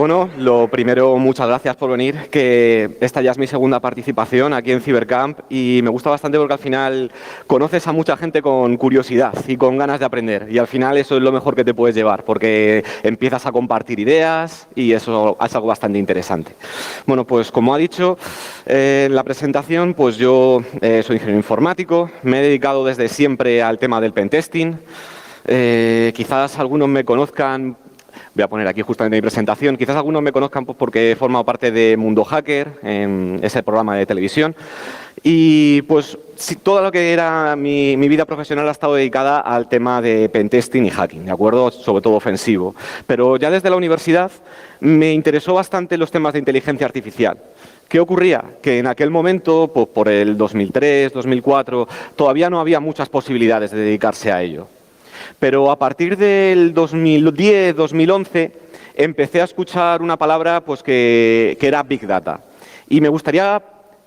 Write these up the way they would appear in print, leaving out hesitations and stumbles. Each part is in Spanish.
Bueno, lo primero, muchas gracias por venir, que esta ya es mi segunda participación aquí en Cybercamp y me gusta bastante porque al final conoces a mucha gente con curiosidad y con ganas de aprender y al final eso es lo mejor que te puedes llevar porque empiezas a compartir ideas y eso es algo bastante interesante. Bueno, pues como ha dicho en la presentación, pues yo soy ingeniero informático, me he dedicado desde siempre al tema del pentesting. Quizás algunos me conozcan. Voy a poner aquí justamente mi presentación. Quizás algunos me conozcan pues, porque he formado parte de Mundo Hacker, en ese programa de televisión. Y pues todo lo que era mi vida profesional ha estado dedicada al tema de pentesting y hacking, ¿de acuerdo? Sobre todo ofensivo. Pero ya desde la universidad me interesó bastante los temas de inteligencia artificial. ¿Qué ocurría? Que en aquel momento, pues, por el 2003, 2004, todavía no había muchas posibilidades de dedicarse a ello. Pero a partir del 2010, 2011, empecé a escuchar una palabra pues, que era Big Data. Y me gustaría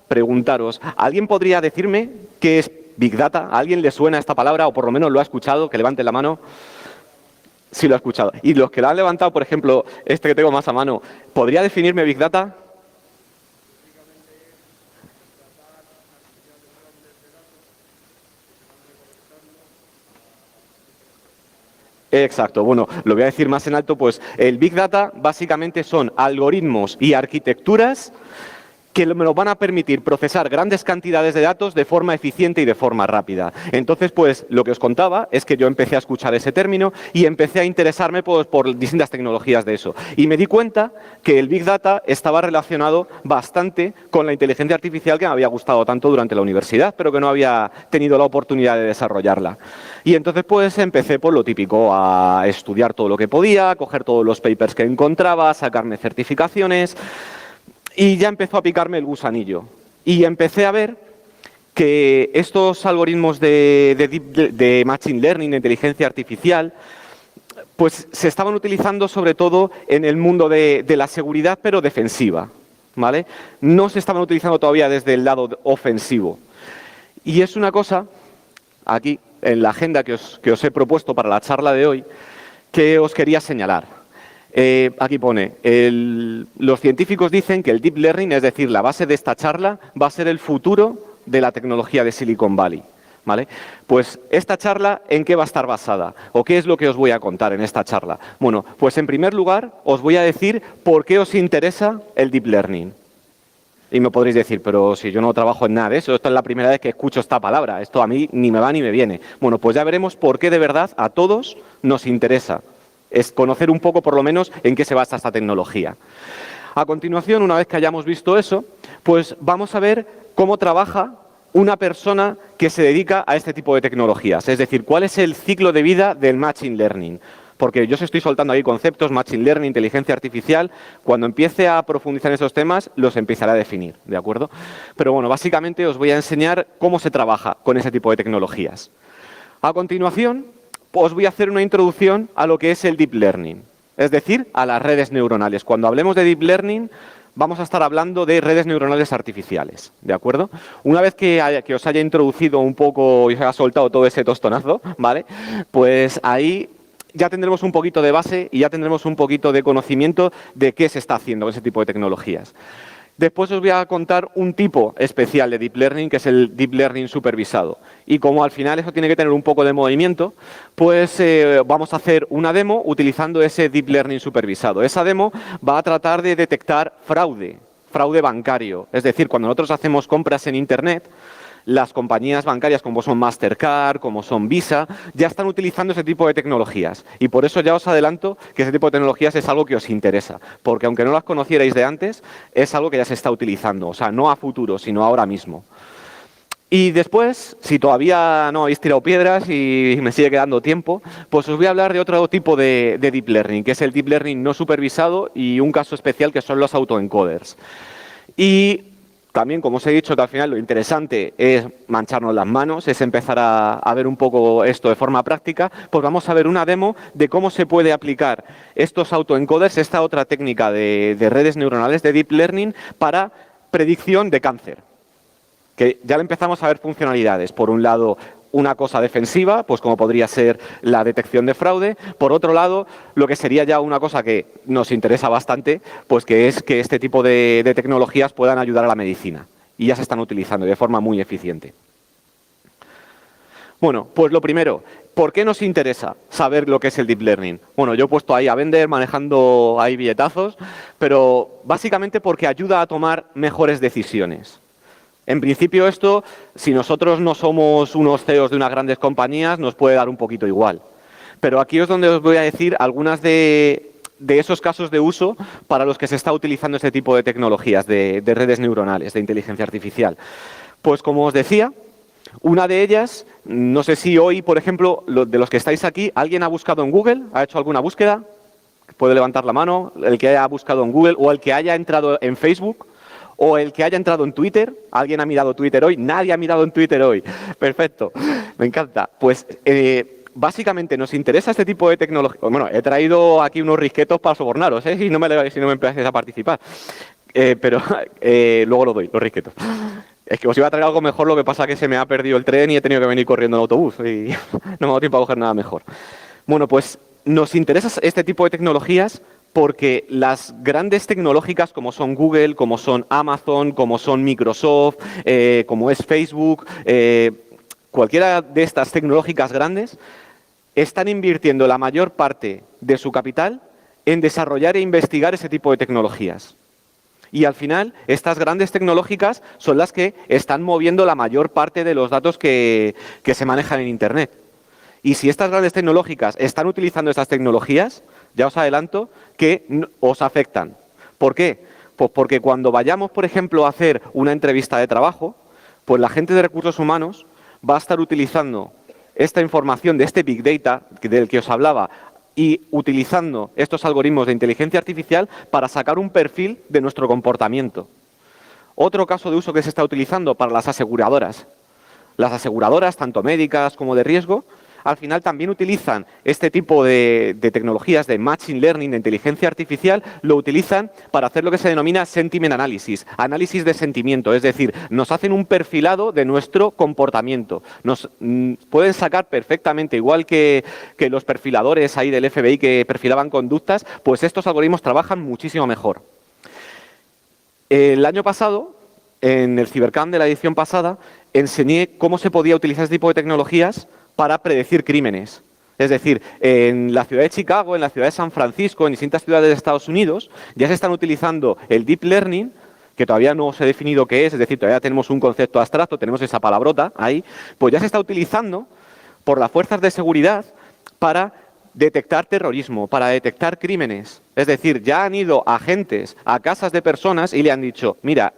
preguntaros, ¿alguien podría decirme qué es Big Data? ¿A alguien le suena esta palabra o por lo menos lo ha escuchado? Que levante la mano. Sí, lo ha escuchado. Y los que la han levantado, por ejemplo, este que tengo más a mano, ¿podría definirme Big Data? Exacto, bueno, lo voy a decir más en alto, pues el Big Data básicamente son algoritmos y arquitecturas que me nos van a permitir procesar grandes cantidades de datos de forma eficiente y de forma rápida. Entonces, pues lo que os contaba es que yo empecé a escuchar ese término y empecé a interesarme pues, por distintas tecnologías de eso. Y me di cuenta que el Big Data estaba relacionado bastante con la inteligencia artificial que me había gustado tanto durante la universidad, pero que no había tenido la oportunidad de desarrollarla. Y entonces pues empecé por lo típico, a estudiar todo lo que podía, a coger todos los papers que encontraba, a sacarme certificaciones. Y ya empezó a picarme el gusanillo. Y empecé a ver que estos algoritmos de Machine Learning, de inteligencia artificial, pues se estaban utilizando sobre todo en el mundo de la seguridad, pero defensiva, ¿vale? No se estaban utilizando todavía desde el lado ofensivo. Y es una cosa, aquí, en la agenda que os he propuesto para la charla de hoy, que os quería señalar. Aquí pone, los científicos dicen que el Deep Learning, es decir, la base de esta charla, va a ser el futuro de la tecnología de Silicon Valley. ¿Vale? Pues esta charla, ¿en qué va a estar basada? ¿O qué es lo que os voy a contar en esta charla? Bueno, pues en primer lugar os voy a decir por qué os interesa el Deep Learning. Y me podréis decir, pero si yo no trabajo en nada de eso, esto es la primera vez que escucho esta palabra, esto a mí ni me va ni me viene. Bueno, pues ya veremos por qué de verdad a todos nos interesa. Es conocer un poco, por lo menos, en qué se basa esta tecnología. A continuación, una vez que hayamos visto eso, pues vamos a ver cómo trabaja una persona que se dedica a este tipo de tecnologías. Es decir, cuál es el ciclo de vida del Machine Learning. Porque yo os estoy soltando ahí conceptos, Machine Learning, inteligencia artificial. Cuando empiece a profundizar en esos temas, los empezaré a definir, ¿de acuerdo? Pero bueno, básicamente os voy a enseñar cómo se trabaja con ese tipo de tecnologías. A continuación, os voy a hacer una introducción a lo que es el Deep Learning, es decir, a las redes neuronales. Cuando hablemos de Deep Learning, vamos a estar hablando de redes neuronales artificiales, ¿de acuerdo? Una vez que os haya introducido un poco y os haya soltado todo ese tostonazo, ¿vale? Pues ahí ya tendremos un poquito de base y ya tendremos un poquito de conocimiento de qué se está haciendo con ese tipo de tecnologías. Después os voy a contar un tipo especial de Deep Learning, que es el Deep Learning supervisado. Y como al final eso tiene que tener un poco de movimiento, pues vamos a hacer una demo utilizando ese Deep Learning supervisado. Esa demo va a tratar de detectar fraude bancario. Es decir, cuando nosotros hacemos compras en Internet, las compañías bancarias como son Mastercard, como son Visa, ya están utilizando ese tipo de tecnologías. Y por eso ya os adelanto que ese tipo de tecnologías es algo que os interesa. Porque aunque no las conocierais de antes, es algo que ya se está utilizando. O sea, no a futuro, sino ahora mismo. Y después, si todavía no habéis tirado piedras y me sigue quedando tiempo, pues os voy a hablar de otro tipo de Deep Learning, que es el Deep Learning no supervisado y un caso especial que son los autoencoders. Y también, como os he dicho, que al final lo interesante es mancharnos las manos, es empezar a ver un poco esto de forma práctica, pues vamos a ver una demo de cómo se puede aplicar estos autoencoders, esta otra técnica de redes neuronales de Deep Learning para predicción de cáncer. Que ya le empezamos a ver funcionalidades. Por un lado, una cosa defensiva, pues como podría ser la detección de fraude. Por otro lado, lo que sería ya una cosa que nos interesa bastante, pues que es que este tipo de tecnologías puedan ayudar a la medicina. Y ya se están utilizando de forma muy eficiente. Bueno, pues lo primero, ¿por qué nos interesa saber lo que es el Deep Learning? Bueno, yo he puesto ahí a vender, manejando ahí billetazos, pero básicamente porque ayuda a tomar mejores decisiones. En principio esto, si nosotros no somos unos CEOs de unas grandes compañías, nos puede dar un poquito igual. Pero aquí es donde os voy a decir algunas de esos casos de uso para los que se está utilizando este tipo de tecnologías, de redes neuronales, de inteligencia artificial. Pues como os decía, una de ellas, no sé si hoy, por ejemplo, de los que estáis aquí, ¿alguien ha buscado en Google? ¿Ha hecho alguna búsqueda? Puede levantar la mano, el que haya buscado en Google o el que haya entrado en Facebook. O el que haya entrado en Twitter. ¿Alguien ha mirado Twitter hoy? Nadie ha mirado en Twitter hoy. Perfecto, me encanta. Pues básicamente nos interesa este tipo de tecnología. Bueno, he traído aquí unos risquetos para sobornaros, si no me empezáis a participar. Pero luego lo doy, los risquetos. Es que os iba a traer algo mejor, lo que pasa es que se me ha perdido el tren y he tenido que venir corriendo en autobús y no me ha dado tiempo a coger nada mejor. Bueno, pues nos interesa este tipo de tecnologías porque las grandes tecnológicas como son Google, como son Amazon, como son Microsoft, como es Facebook, cualquiera de estas tecnológicas grandes, están invirtiendo la mayor parte de su capital en desarrollar e investigar ese tipo de tecnologías. Y al final, estas grandes tecnológicas son las que están moviendo la mayor parte de los datos que se manejan en Internet. Y si estas grandes tecnológicas están utilizando estas tecnologías, ya os adelanto que os afectan. ¿Por qué? Pues porque cuando vayamos, por ejemplo, a hacer una entrevista de trabajo, pues la gente de recursos humanos va a estar utilizando esta información de este Big Data del que os hablaba y utilizando estos algoritmos de inteligencia artificial para sacar un perfil de nuestro comportamiento. Otro caso de uso que se está utilizando para las aseguradoras. Las aseguradoras, tanto médicas como de riesgo, al final también utilizan este tipo de tecnologías de machine learning, de inteligencia artificial, lo utilizan para hacer lo que se denomina sentiment analysis, análisis de sentimiento, es decir, nos hacen un perfilado de nuestro comportamiento. Nos pueden sacar perfectamente, igual que los perfiladores ahí del FBI que perfilaban conductas, pues estos algoritmos trabajan muchísimo mejor. El año pasado, en el Cybercamp de la edición pasada, enseñé cómo se podía utilizar este tipo de tecnologías para predecir crímenes. Es decir, en la ciudad de Chicago, en la ciudad de San Francisco, en distintas ciudades de Estados Unidos, ya se están utilizando el Deep Learning, que todavía no os he definido qué es decir, todavía tenemos un concepto abstracto, tenemos esa palabrota ahí, pues ya se está utilizando por las fuerzas de seguridad para detectar terrorismo, para detectar crímenes. Es decir, ya han ido agentes a casas de personas y le han dicho, mira,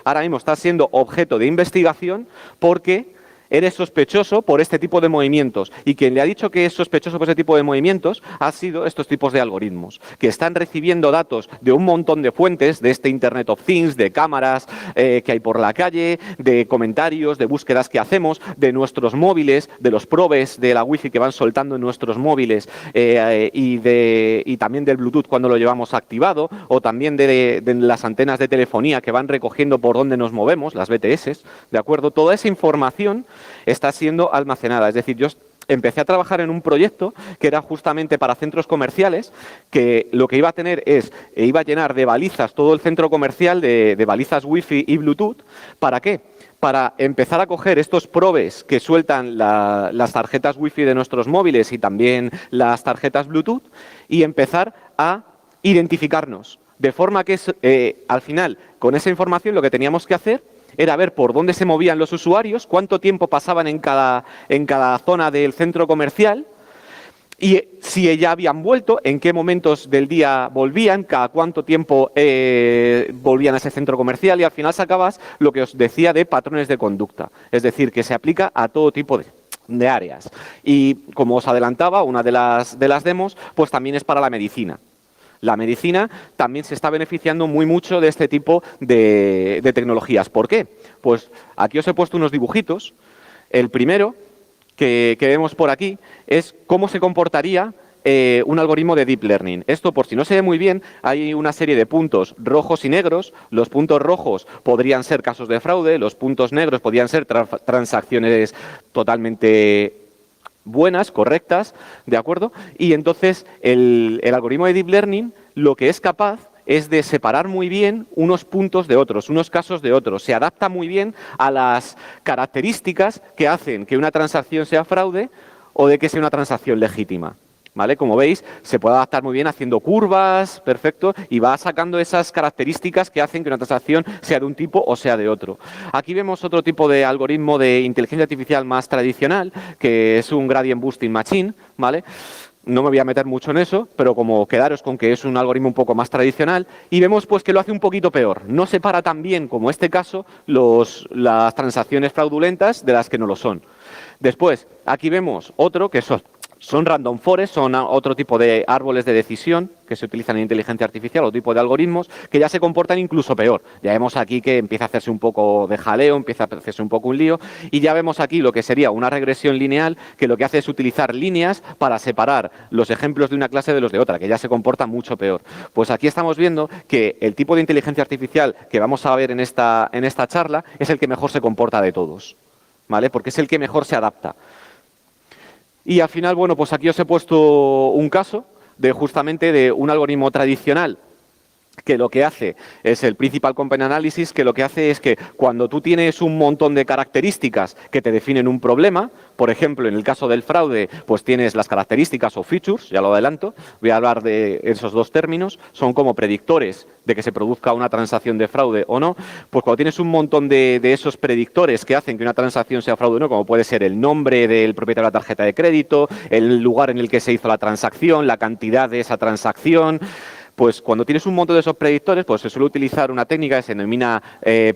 ahora mismo estás siendo objeto de investigación porque eres sospechoso por este tipo de movimientos. Y quien le ha dicho que es sospechoso por ese tipo de movimientos ha sido estos tipos de algoritmos, que están recibiendo datos de un montón de fuentes, de este Internet of Things, de cámaras que hay por la calle, de comentarios, de búsquedas que hacemos, de nuestros móviles, de los probes de la Wi-Fi que van soltando en nuestros móviles y también del Bluetooth cuando lo llevamos activado, o también de las antenas de telefonía que van recogiendo por dónde nos movemos, las BTS, ¿de acuerdo? Toda esa información está siendo almacenada. Es decir, yo empecé a trabajar en un proyecto que era justamente para centros comerciales, que lo que iba a tener iba a llenar de balizas todo el centro comercial, de balizas Wi-Fi y Bluetooth. ¿Para qué? Para empezar a coger estos probes que sueltan las tarjetas Wi-Fi de nuestros móviles y también las tarjetas Bluetooth y empezar a identificarnos. De forma que al final, con esa información, lo que teníamos que hacer era ver por dónde se movían los usuarios, cuánto tiempo pasaban en cada zona del centro comercial y si ya habían vuelto, en qué momentos del día volvían, cada cuánto tiempo volvían a ese centro comercial y al final sacabas lo que os decía de patrones de conducta. Es decir, que se aplica a todo tipo de áreas. Y como os adelantaba, una de las demos, pues también es para la medicina. La medicina también se está beneficiando muy mucho de este tipo de tecnologías. ¿Por qué? Pues aquí os he puesto unos dibujitos. El primero que vemos por aquí es cómo se comportaría un algoritmo de Deep Learning. Esto, por si no se ve muy bien, hay una serie de puntos rojos y negros. Los puntos rojos podrían ser casos de fraude, los puntos negros podrían ser transacciones totalmente buenas, correctas, ¿de acuerdo? Y entonces el algoritmo de Deep Learning lo que es capaz es de separar muy bien unos puntos de otros, unos casos de otros. Se adapta muy bien a las características que hacen que una transacción sea fraude o de que sea una transacción legítima. ¿Vale? Como veis, se puede adaptar muy bien haciendo curvas, perfecto, y va sacando esas características que hacen que una transacción sea de un tipo o sea de otro. Aquí vemos otro tipo de algoritmo de inteligencia artificial más tradicional, que es un gradient boosting machine, ¿vale? No me voy a meter mucho en eso, pero como quedaros con que es un algoritmo un poco más tradicional, y vemos pues que lo hace un poquito peor. No separa tan bien, como este caso, las transacciones fraudulentas de las que no lo son. Después, aquí vemos otro que son random forest, son otro tipo de árboles de decisión que se utilizan en inteligencia artificial, otro tipo de algoritmos que ya se comportan incluso peor. Ya vemos aquí que empieza a hacerse un poco de jaleo, empieza a hacerse un poco un lío, y ya vemos aquí lo que sería una regresión lineal que lo que hace es utilizar líneas para separar los ejemplos de una clase de los de otra, que ya se comporta mucho peor. Pues aquí estamos viendo que el tipo de inteligencia artificial que vamos a ver en esta charla es el que mejor se comporta de todos, ¿vale? Porque es el que mejor se adapta. Y al final, bueno, pues aquí os he puesto un caso de justamente de un algoritmo tradicional que lo que hace es el Principal Component Analysis, que lo que hace es que cuando tú tienes un montón de características que te definen un problema, por ejemplo, en el caso del fraude, pues tienes las características o features, ya lo adelanto, voy a hablar de esos dos términos, son como predictores de que se produzca una transacción de fraude o no. Pues cuando tienes un montón de esos predictores que hacen que una transacción sea fraude o no, como puede ser el nombre del propietario de la tarjeta de crédito, el lugar en el que se hizo la transacción, la cantidad de esa transacción. Pues cuando tienes un montón de esos predictores, pues se suele utilizar una técnica que se denomina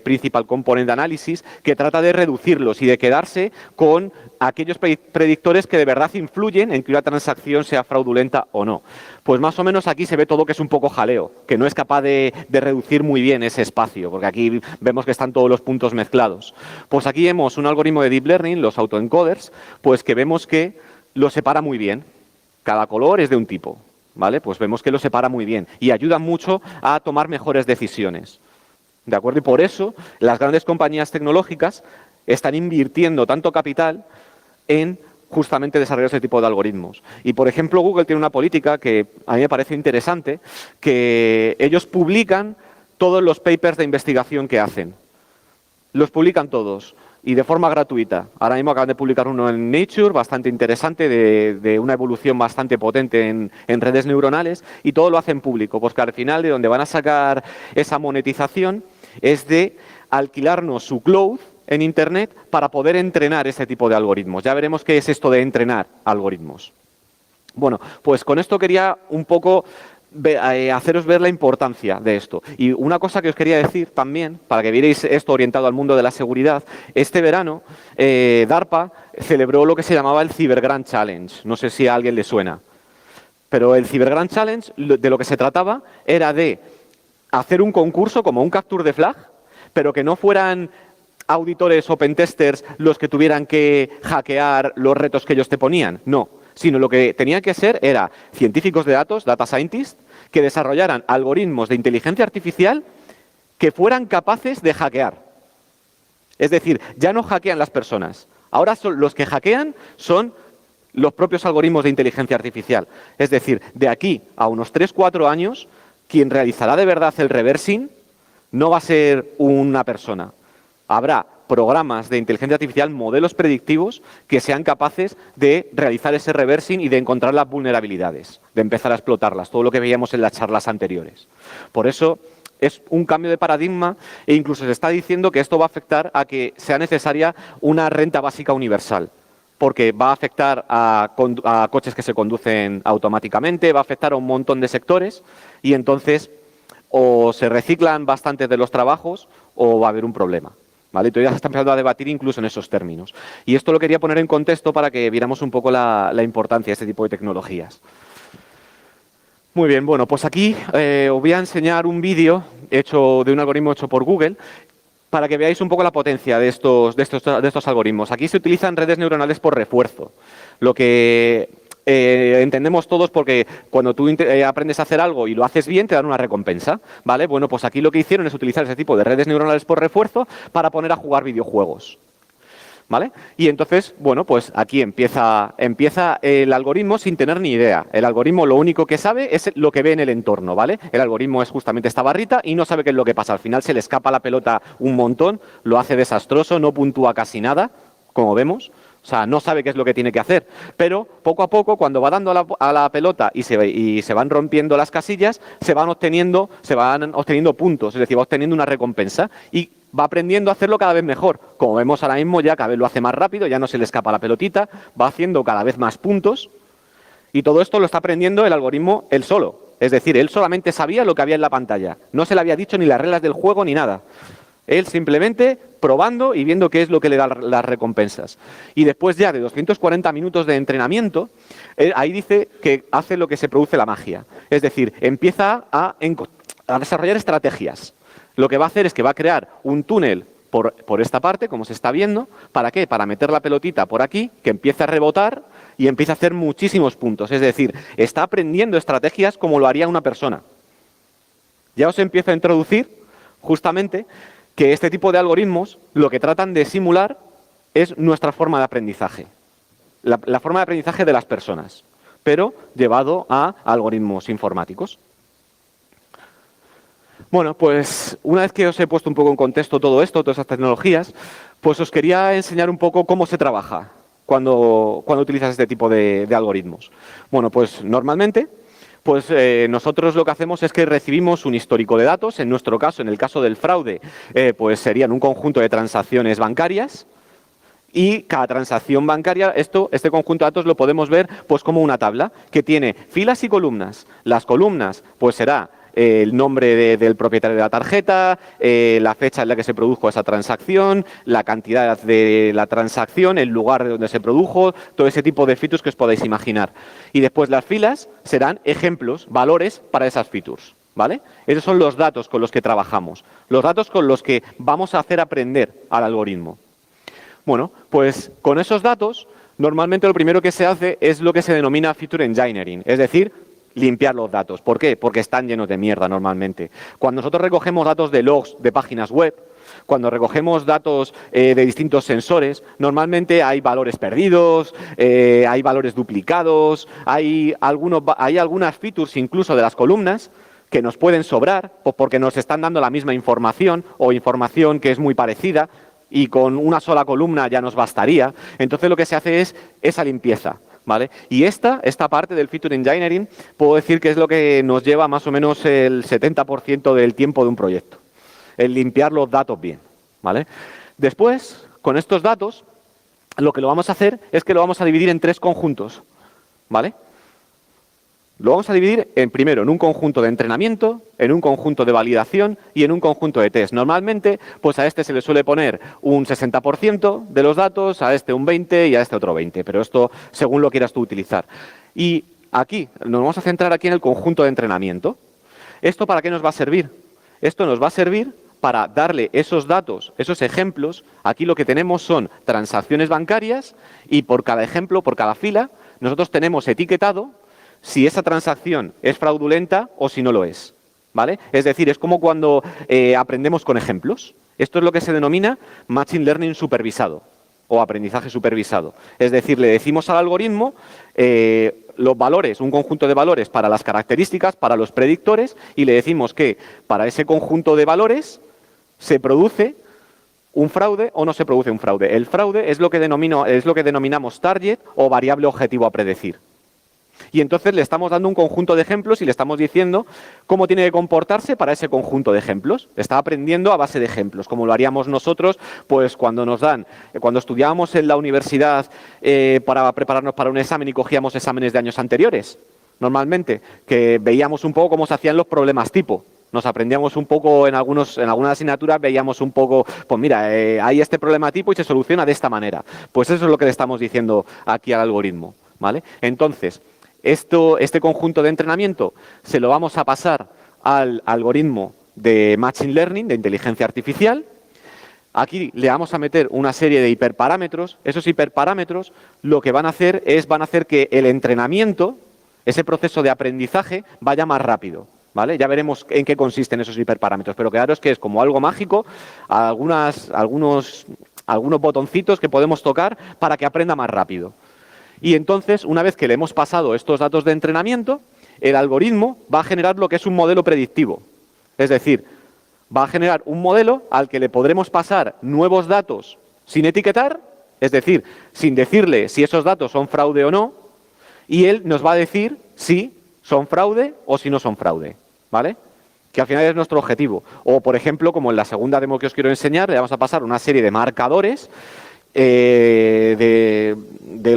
Principal Component Analysis, que trata de reducirlos y de quedarse con aquellos predictores que de verdad influyen en que una transacción sea fraudulenta o no. Pues más o menos aquí se ve todo que es un poco jaleo, que no es capaz de reducir muy bien ese espacio, porque aquí vemos que están todos los puntos mezclados. Pues aquí vemos un algoritmo de Deep Learning, los autoencoders, pues que vemos que lo separa muy bien. Cada color es de un tipo. ¿Vale? Pues vemos que lo separa muy bien y ayuda mucho a tomar mejores decisiones. ¿De acuerdo? Y por eso las grandes compañías tecnológicas están invirtiendo tanto capital en justamente desarrollar ese tipo de algoritmos. Y, por ejemplo, Google tiene una política que a mí me parece interesante, que ellos publican todos los papers de investigación que hacen. Los publican todos. Y de forma gratuita. Ahora mismo acaban de publicar uno en Nature, bastante interesante, de una evolución bastante potente en redes neuronales, y todo lo hacen público, porque al final de donde van a sacar esa monetización es de alquilarnos su cloud en Internet para poder entrenar ese tipo de algoritmos. Ya veremos qué es esto de entrenar algoritmos. Bueno, pues con esto quería un poco haceros ver la importancia de esto. Y una cosa que os quería decir también, para que vierais esto orientado al mundo de la seguridad, este verano DARPA celebró lo que se llamaba el Cyber Grand Challenge. No sé si a alguien le suena. Pero el Cyber Grand Challenge, de lo que se trataba, era de hacer un concurso como un capture the flag, pero que no fueran auditores o pentesters los que tuvieran que hackear los retos que ellos te ponían. No. Sino lo que tenía que ser era científicos de datos, data scientists, que desarrollaran algoritmos de inteligencia artificial que fueran capaces de hackear. Es decir, ya no hackean las personas. Ahora los que hackean son los propios algoritmos de inteligencia artificial. Es decir, de aquí a unos 3-4 años, quien realizará de verdad el reversing no va a ser una persona. Habrá programas de inteligencia artificial, modelos predictivos, que sean capaces de realizar ese reversing y de encontrar las vulnerabilidades, de empezar a explotarlas, todo lo que veíamos en las charlas anteriores. Por eso es un cambio de paradigma e incluso se está diciendo que esto va a afectar a que sea necesaria una renta básica universal, porque va a afectar a coches que se conducen automáticamente, va a afectar a un montón de sectores y entonces o se reciclan bastantes de los trabajos o va a haber un problema. ¿Vale? Todavía se está empezando a debatir incluso en esos términos. Y esto lo quería poner en contexto para que viéramos un poco la importancia de este tipo de tecnologías. Muy bien, bueno, pues aquí os voy a enseñar un vídeo de un algoritmo hecho por Google para que veáis un poco la potencia de estos algoritmos. Aquí se utilizan redes neuronales por refuerzo. Lo que entendemos todos porque cuando tú aprendes a hacer algo y lo haces bien, te dan una recompensa, ¿vale? Bueno, pues aquí lo que hicieron es utilizar ese tipo de redes neuronales por refuerzo para poner a jugar videojuegos, ¿vale? Y entonces, bueno, pues aquí empieza el algoritmo sin tener ni idea. El algoritmo lo único que sabe es lo que ve en el entorno, ¿vale? El algoritmo es justamente esta barrita y no sabe qué es lo que pasa. Al final se le escapa la pelota un montón, lo hace desastroso, no puntúa casi nada, como vemos. O sea, no sabe qué es lo que tiene que hacer. Pero poco a poco, cuando va dando a la pelota y se van rompiendo las casillas, se van obteniendo puntos, es decir, va obteniendo una recompensa. Y va aprendiendo a hacerlo cada vez mejor. Como vemos ahora mismo, ya cada vez lo hace más rápido, ya no se le escapa la pelotita, va haciendo cada vez más puntos. Y todo esto lo está aprendiendo el algoritmo él solo. Es decir, él solamente sabía lo que había en la pantalla. No se le había dicho ni las reglas del juego ni nada. Él simplemente probando y viendo qué es lo que le da las recompensas. Y después ya de 240 minutos de entrenamiento, ahí dice que hace lo que se produce la magia. Es decir, empieza a desarrollar estrategias. Lo que va a hacer es que va a crear un túnel por esta parte, como se está viendo. ¿Para qué? Para meter la pelotita por aquí, que empiece a rebotar y empieza a hacer muchísimos puntos. Es decir, está aprendiendo estrategias como lo haría una persona. Ya os empiezo a introducir justamente que este tipo de algoritmos lo que tratan de simular es nuestra forma de aprendizaje, la forma de aprendizaje de las personas, pero llevado a algoritmos informáticos. Bueno, pues una vez que os he puesto un poco en contexto todo esto, todas esas tecnologías, pues os quería enseñar un poco cómo se trabaja cuando utilizas este tipo de algoritmos. Bueno, pues normalmente nosotros lo que hacemos es que recibimos un histórico de datos. En nuestro caso, en el caso del fraude, pues serían un conjunto de transacciones bancarias. Y cada transacción bancaria, este conjunto de datos lo podemos ver pues como una tabla que tiene filas y columnas. Las columnas pues será el nombre del propietario de la tarjeta, la fecha en la que se produjo esa transacción, la cantidad de la transacción, el lugar de donde se produjo, todo ese tipo de features que os podáis imaginar. Y después las filas serán ejemplos, valores para esas features, ¿vale? Esos son los datos con los que trabajamos, los datos con los que vamos a hacer aprender al algoritmo. Bueno, pues con esos datos, normalmente lo primero que se hace es lo que se denomina feature engineering, es decir, limpiar los datos. ¿Por qué? Porque están llenos de mierda normalmente. Cuando nosotros recogemos datos de logs de páginas web, cuando recogemos datos de distintos sensores, normalmente hay valores perdidos, hay valores duplicados, hay algunas features incluso de las columnas que nos pueden sobrar porque nos están dando la misma información o información que es muy parecida y con una sola columna ya nos bastaría. Entonces lo que se hace es esa limpieza, ¿vale? Y esta parte del feature engineering puedo decir que es lo que nos lleva más o menos el 70% del tiempo de un proyecto, el limpiar los datos bien, ¿vale? Después, con estos datos, lo que lo vamos a hacer es que lo vamos a dividir en 3 conjuntos, ¿vale? Lo vamos a dividir primero en un conjunto de entrenamiento, en un conjunto de validación y en un conjunto de test. Normalmente, pues a este se le suele poner un 60% de los datos, a este un 20% y a este otro 20%, pero esto según lo quieras tú utilizar. Y aquí, nos vamos a centrar aquí en el conjunto de entrenamiento. ¿Esto para qué nos va a servir? Esto nos va a servir para darle esos datos, esos ejemplos. Aquí lo que tenemos son transacciones bancarias y por cada ejemplo, por cada fila, nosotros tenemos etiquetado si esa transacción es fraudulenta o si no lo es, ¿vale? Es decir, es como cuando aprendemos con ejemplos. Esto es lo que se denomina Machine Learning supervisado o aprendizaje supervisado. Es decir, le decimos al algoritmo los valores, un conjunto de valores para las características, para los predictores, y le decimos que para ese conjunto de valores se produce un fraude o no se produce un fraude. El fraude es lo que denominamos target o variable objetivo a predecir. Y entonces le estamos dando un conjunto de ejemplos y le estamos diciendo cómo tiene que comportarse para ese conjunto de ejemplos. Está aprendiendo a base de ejemplos, como lo haríamos nosotros pues cuando estudiábamos en la universidad para prepararnos para un examen y cogíamos exámenes de años anteriores, normalmente, que veíamos un poco cómo se hacían los problemas tipo. Nos aprendíamos un poco en algunas asignaturas, veíamos un poco, pues mira, hay este problema tipo y se soluciona de esta manera. Pues eso es lo que le estamos diciendo aquí al algoritmo, ¿vale? Entonces, este conjunto de entrenamiento se lo vamos a pasar al algoritmo de Machine Learning, de inteligencia artificial. Aquí le vamos a meter una serie de hiperparámetros. Esos hiperparámetros lo que van a hacer que el entrenamiento, ese proceso de aprendizaje, vaya más rápido, ¿vale? Ya veremos en qué consisten esos hiperparámetros, pero quedaros que es como algo mágico, algunos botoncitos que podemos tocar para que aprenda más rápido. Y entonces, una vez que le hemos pasado estos datos de entrenamiento, el algoritmo va a generar lo que es un modelo predictivo. Es decir, va a generar un modelo al que le podremos pasar nuevos datos sin etiquetar, es decir, sin decirle si esos datos son fraude o no, y él nos va a decir si son fraude o si no son fraude, ¿vale? Que al final es nuestro objetivo. O, por ejemplo, como en la segunda demo que os quiero enseñar, le vamos a pasar una serie de marcadores del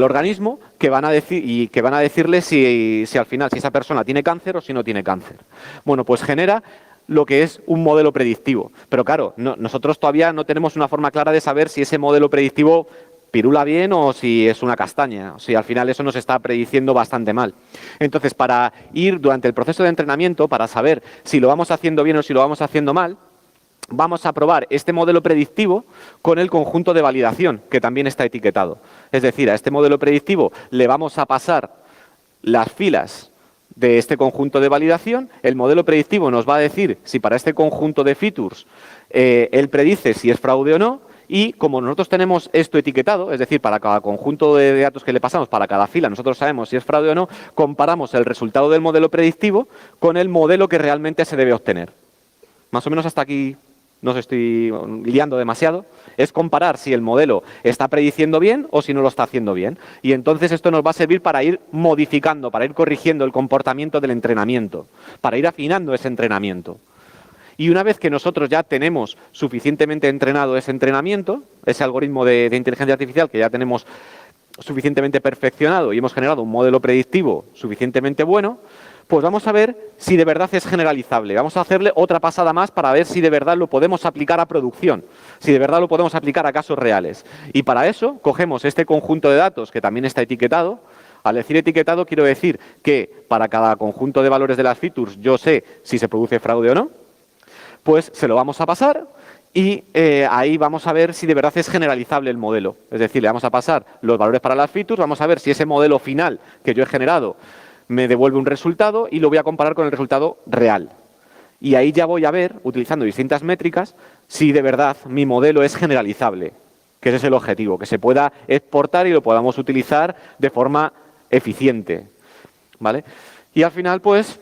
organismo que van a decirle si al final si esa persona tiene cáncer o si no tiene cáncer. Bueno, pues genera lo que es un modelo predictivo. Pero claro, nosotros todavía no tenemos una forma clara de saber si ese modelo predictivo pirula bien o si es una castaña. O si al final eso nos está prediciendo bastante mal. Entonces, para ir durante el proceso de entrenamiento, para saber si lo vamos haciendo bien o si lo vamos haciendo mal, vamos a probar este modelo predictivo con el conjunto de validación, que también está etiquetado. Es decir, a este modelo predictivo le vamos a pasar las filas de este conjunto de validación. El modelo predictivo nos va a decir si para este conjunto de features él predice si es fraude o no. Y como nosotros tenemos esto etiquetado, es decir, para cada conjunto de datos que le pasamos, para cada fila, nosotros sabemos si es fraude o no, comparamos el resultado del modelo predictivo con el modelo que realmente se debe obtener. Más o menos hasta aquí no os estoy liando demasiado. Es comparar si el modelo está prediciendo bien o si no lo está haciendo bien. Y entonces esto nos va a servir para ir modificando, para ir corrigiendo el comportamiento del entrenamiento, para ir afinando ese entrenamiento. Y una vez que nosotros ya tenemos suficientemente entrenado ese entrenamiento, ese algoritmo de inteligencia artificial que ya tenemos suficientemente perfeccionado y hemos generado un modelo predictivo suficientemente bueno, pues vamos a ver si de verdad es generalizable. Vamos a hacerle otra pasada más para ver si de verdad lo podemos aplicar a producción, si de verdad lo podemos aplicar a casos reales. Y para eso cogemos este conjunto de datos que también está etiquetado. Al decir etiquetado quiero decir que para cada conjunto de valores de las features yo sé si se produce fraude o no. Pues se lo vamos a pasar y ahí vamos a ver si de verdad es generalizable el modelo. Es decir, le vamos a pasar los valores para las features, vamos a ver si ese modelo final que yo he generado me devuelve un resultado y lo voy a comparar con el resultado real. Y ahí ya voy a ver, utilizando distintas métricas, si de verdad mi modelo es generalizable, que ese es el objetivo, que se pueda exportar y lo podamos utilizar de forma eficiente, ¿vale? Y al final, pues,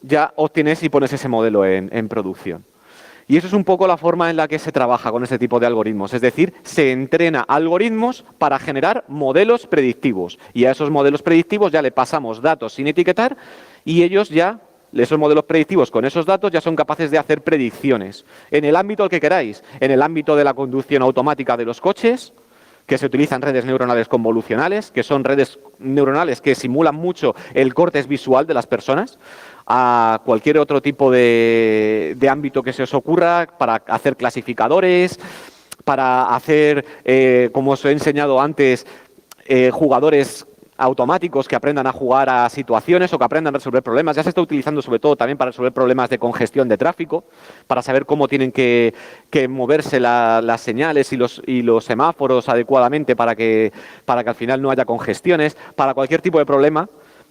ya obtienes y pones ese modelo en producción. Y eso es un poco la forma en la que se trabaja con este tipo de algoritmos. Es decir, se entrena algoritmos para generar modelos predictivos. Y a esos modelos predictivos ya le pasamos datos sin etiquetar y ellos ya, esos modelos predictivos con esos datos ya son capaces de hacer predicciones. En el ámbito al que queráis, en el ámbito de la conducción automática de los coches, que se utilizan redes neuronales convolucionales, que son redes neuronales que simulan mucho el córtex visual de las personas, a cualquier otro tipo de ámbito que se os ocurra, para hacer clasificadores, para hacer, como os he enseñado antes, jugadores automáticos que aprendan a jugar a situaciones o que aprendan a resolver problemas. Ya se está utilizando sobre todo también para resolver problemas de congestión de tráfico, para saber cómo tienen que moverse las señales y los semáforos adecuadamente para que al final no haya congestiones, para cualquier tipo de problema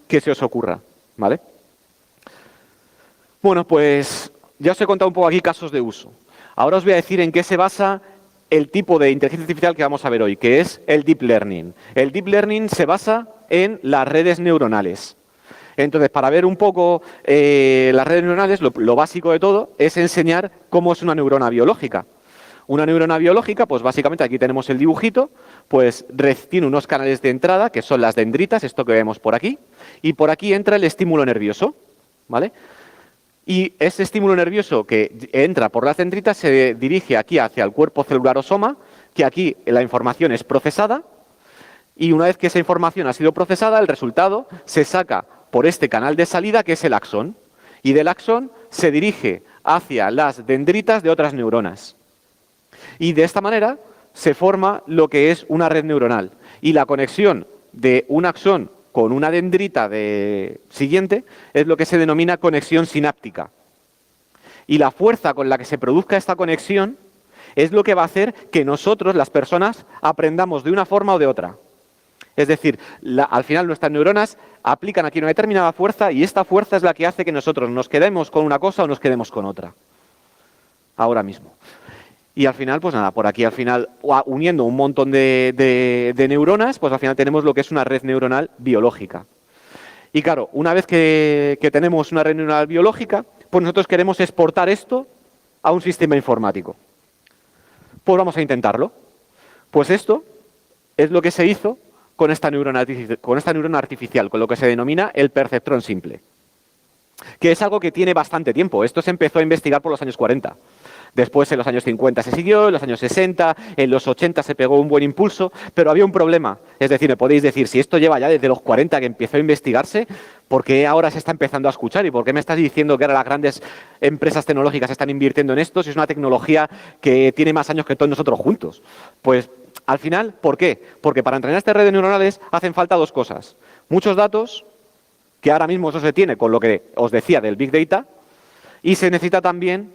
que se os ocurra, ¿vale? Bueno, pues ya os he contado un poco aquí casos de uso. Ahora os voy a decir en qué se basa el tipo de inteligencia artificial que vamos a ver hoy, que es el Deep Learning. El Deep Learning se basa en las redes neuronales. Entonces, para ver un poco las redes neuronales, lo básico de todo es enseñar cómo es una neurona biológica. Una neurona biológica, pues básicamente aquí tenemos el dibujito, pues tiene unos canales de entrada, que son las dendritas, esto que vemos por aquí, y por aquí entra el estímulo nervioso, ¿vale? Y ese estímulo nervioso que entra por las dendritas se dirige aquí hacia el cuerpo celular o soma, que aquí la información es procesada, y una vez que esa información ha sido procesada, el resultado se saca por este canal de salida, que es el axón, y del axón se dirige hacia las dendritas de otras neuronas. Y de esta manera se forma lo que es una red neuronal. Y la conexión de un axón con una dendrita siguiente es lo que se denomina conexión sináptica. Y la fuerza con la que se produzca esta conexión es lo que va a hacer que nosotros, las personas, aprendamos de una forma o de otra. Es decir, al final nuestras neuronas aplican aquí una determinada fuerza y esta fuerza es la que hace que nosotros nos quedemos con una cosa o nos quedemos con otra. Ahora mismo. Y al final, pues nada, por aquí al final, uniendo un montón de neuronas, pues al final tenemos lo que es una red neuronal biológica. Y claro, una vez que tenemos una red neuronal biológica, pues nosotros queremos exportar esto a un sistema informático. Pues vamos a intentarlo. Pues esto es lo que se hizo con esta neurona artificial, con lo que se denomina el perceptrón simple, que es algo que tiene bastante tiempo. Esto se empezó a investigar por los años 40. Después, en los años 50 se siguió, en los años 60, en los 80 se pegó un buen impulso, pero había un problema. Es decir, me podéis decir, si esto lleva ya desde los 40 que empezó a investigarse, ¿por qué ahora se está empezando a escuchar? ¿Y por qué me estás diciendo que ahora las grandes empresas tecnológicas están invirtiendo en esto si es una tecnología que tiene más años que todos nosotros juntos? Pues, al final, ¿por qué? Porque para entrenar estas redes neuronales hacen falta dos cosas. Muchos datos, que ahora mismo eso se tiene con lo que os decía del Big Data, y se necesita también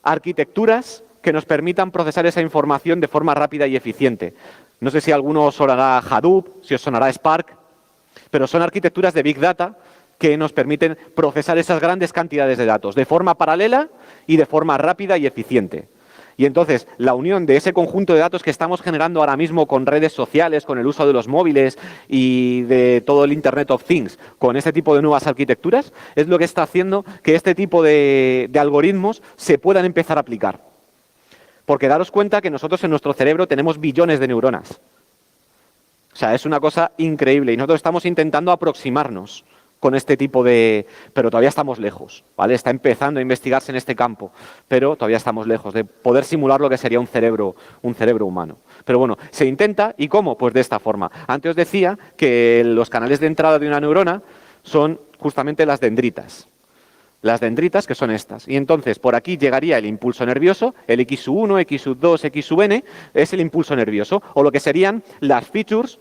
arquitecturas que nos permitan procesar esa información de forma rápida y eficiente. No sé si a alguno os sonará Hadoop, si os sonará Spark, pero son arquitecturas de Big Data que nos permiten procesar esas grandes cantidades de datos de forma paralela y de forma rápida y eficiente. Y entonces, la unión de ese conjunto de datos que estamos generando ahora mismo con redes sociales, con el uso de los móviles y de todo el Internet of Things, con este tipo de nuevas arquitecturas, es lo que está haciendo que este tipo de algoritmos se puedan empezar a aplicar. Porque daros cuenta que nosotros en nuestro cerebro tenemos billones de neuronas. O sea, es una cosa increíble y nosotros estamos intentando aproximarnos con este tipo de... Pero todavía estamos lejos, ¿vale? Está empezando a investigarse en este campo, pero todavía estamos lejos de poder simular lo que sería un cerebro humano. Pero bueno, se intenta, ¿y cómo? Pues de esta forma. Antes os decía que los canales de entrada de una neurona son justamente las dendritas. Las dendritas, que son estas. Y entonces, por aquí llegaría el impulso nervioso, el XU1, XU2, XUN, es el impulso nervioso, o lo que serían las features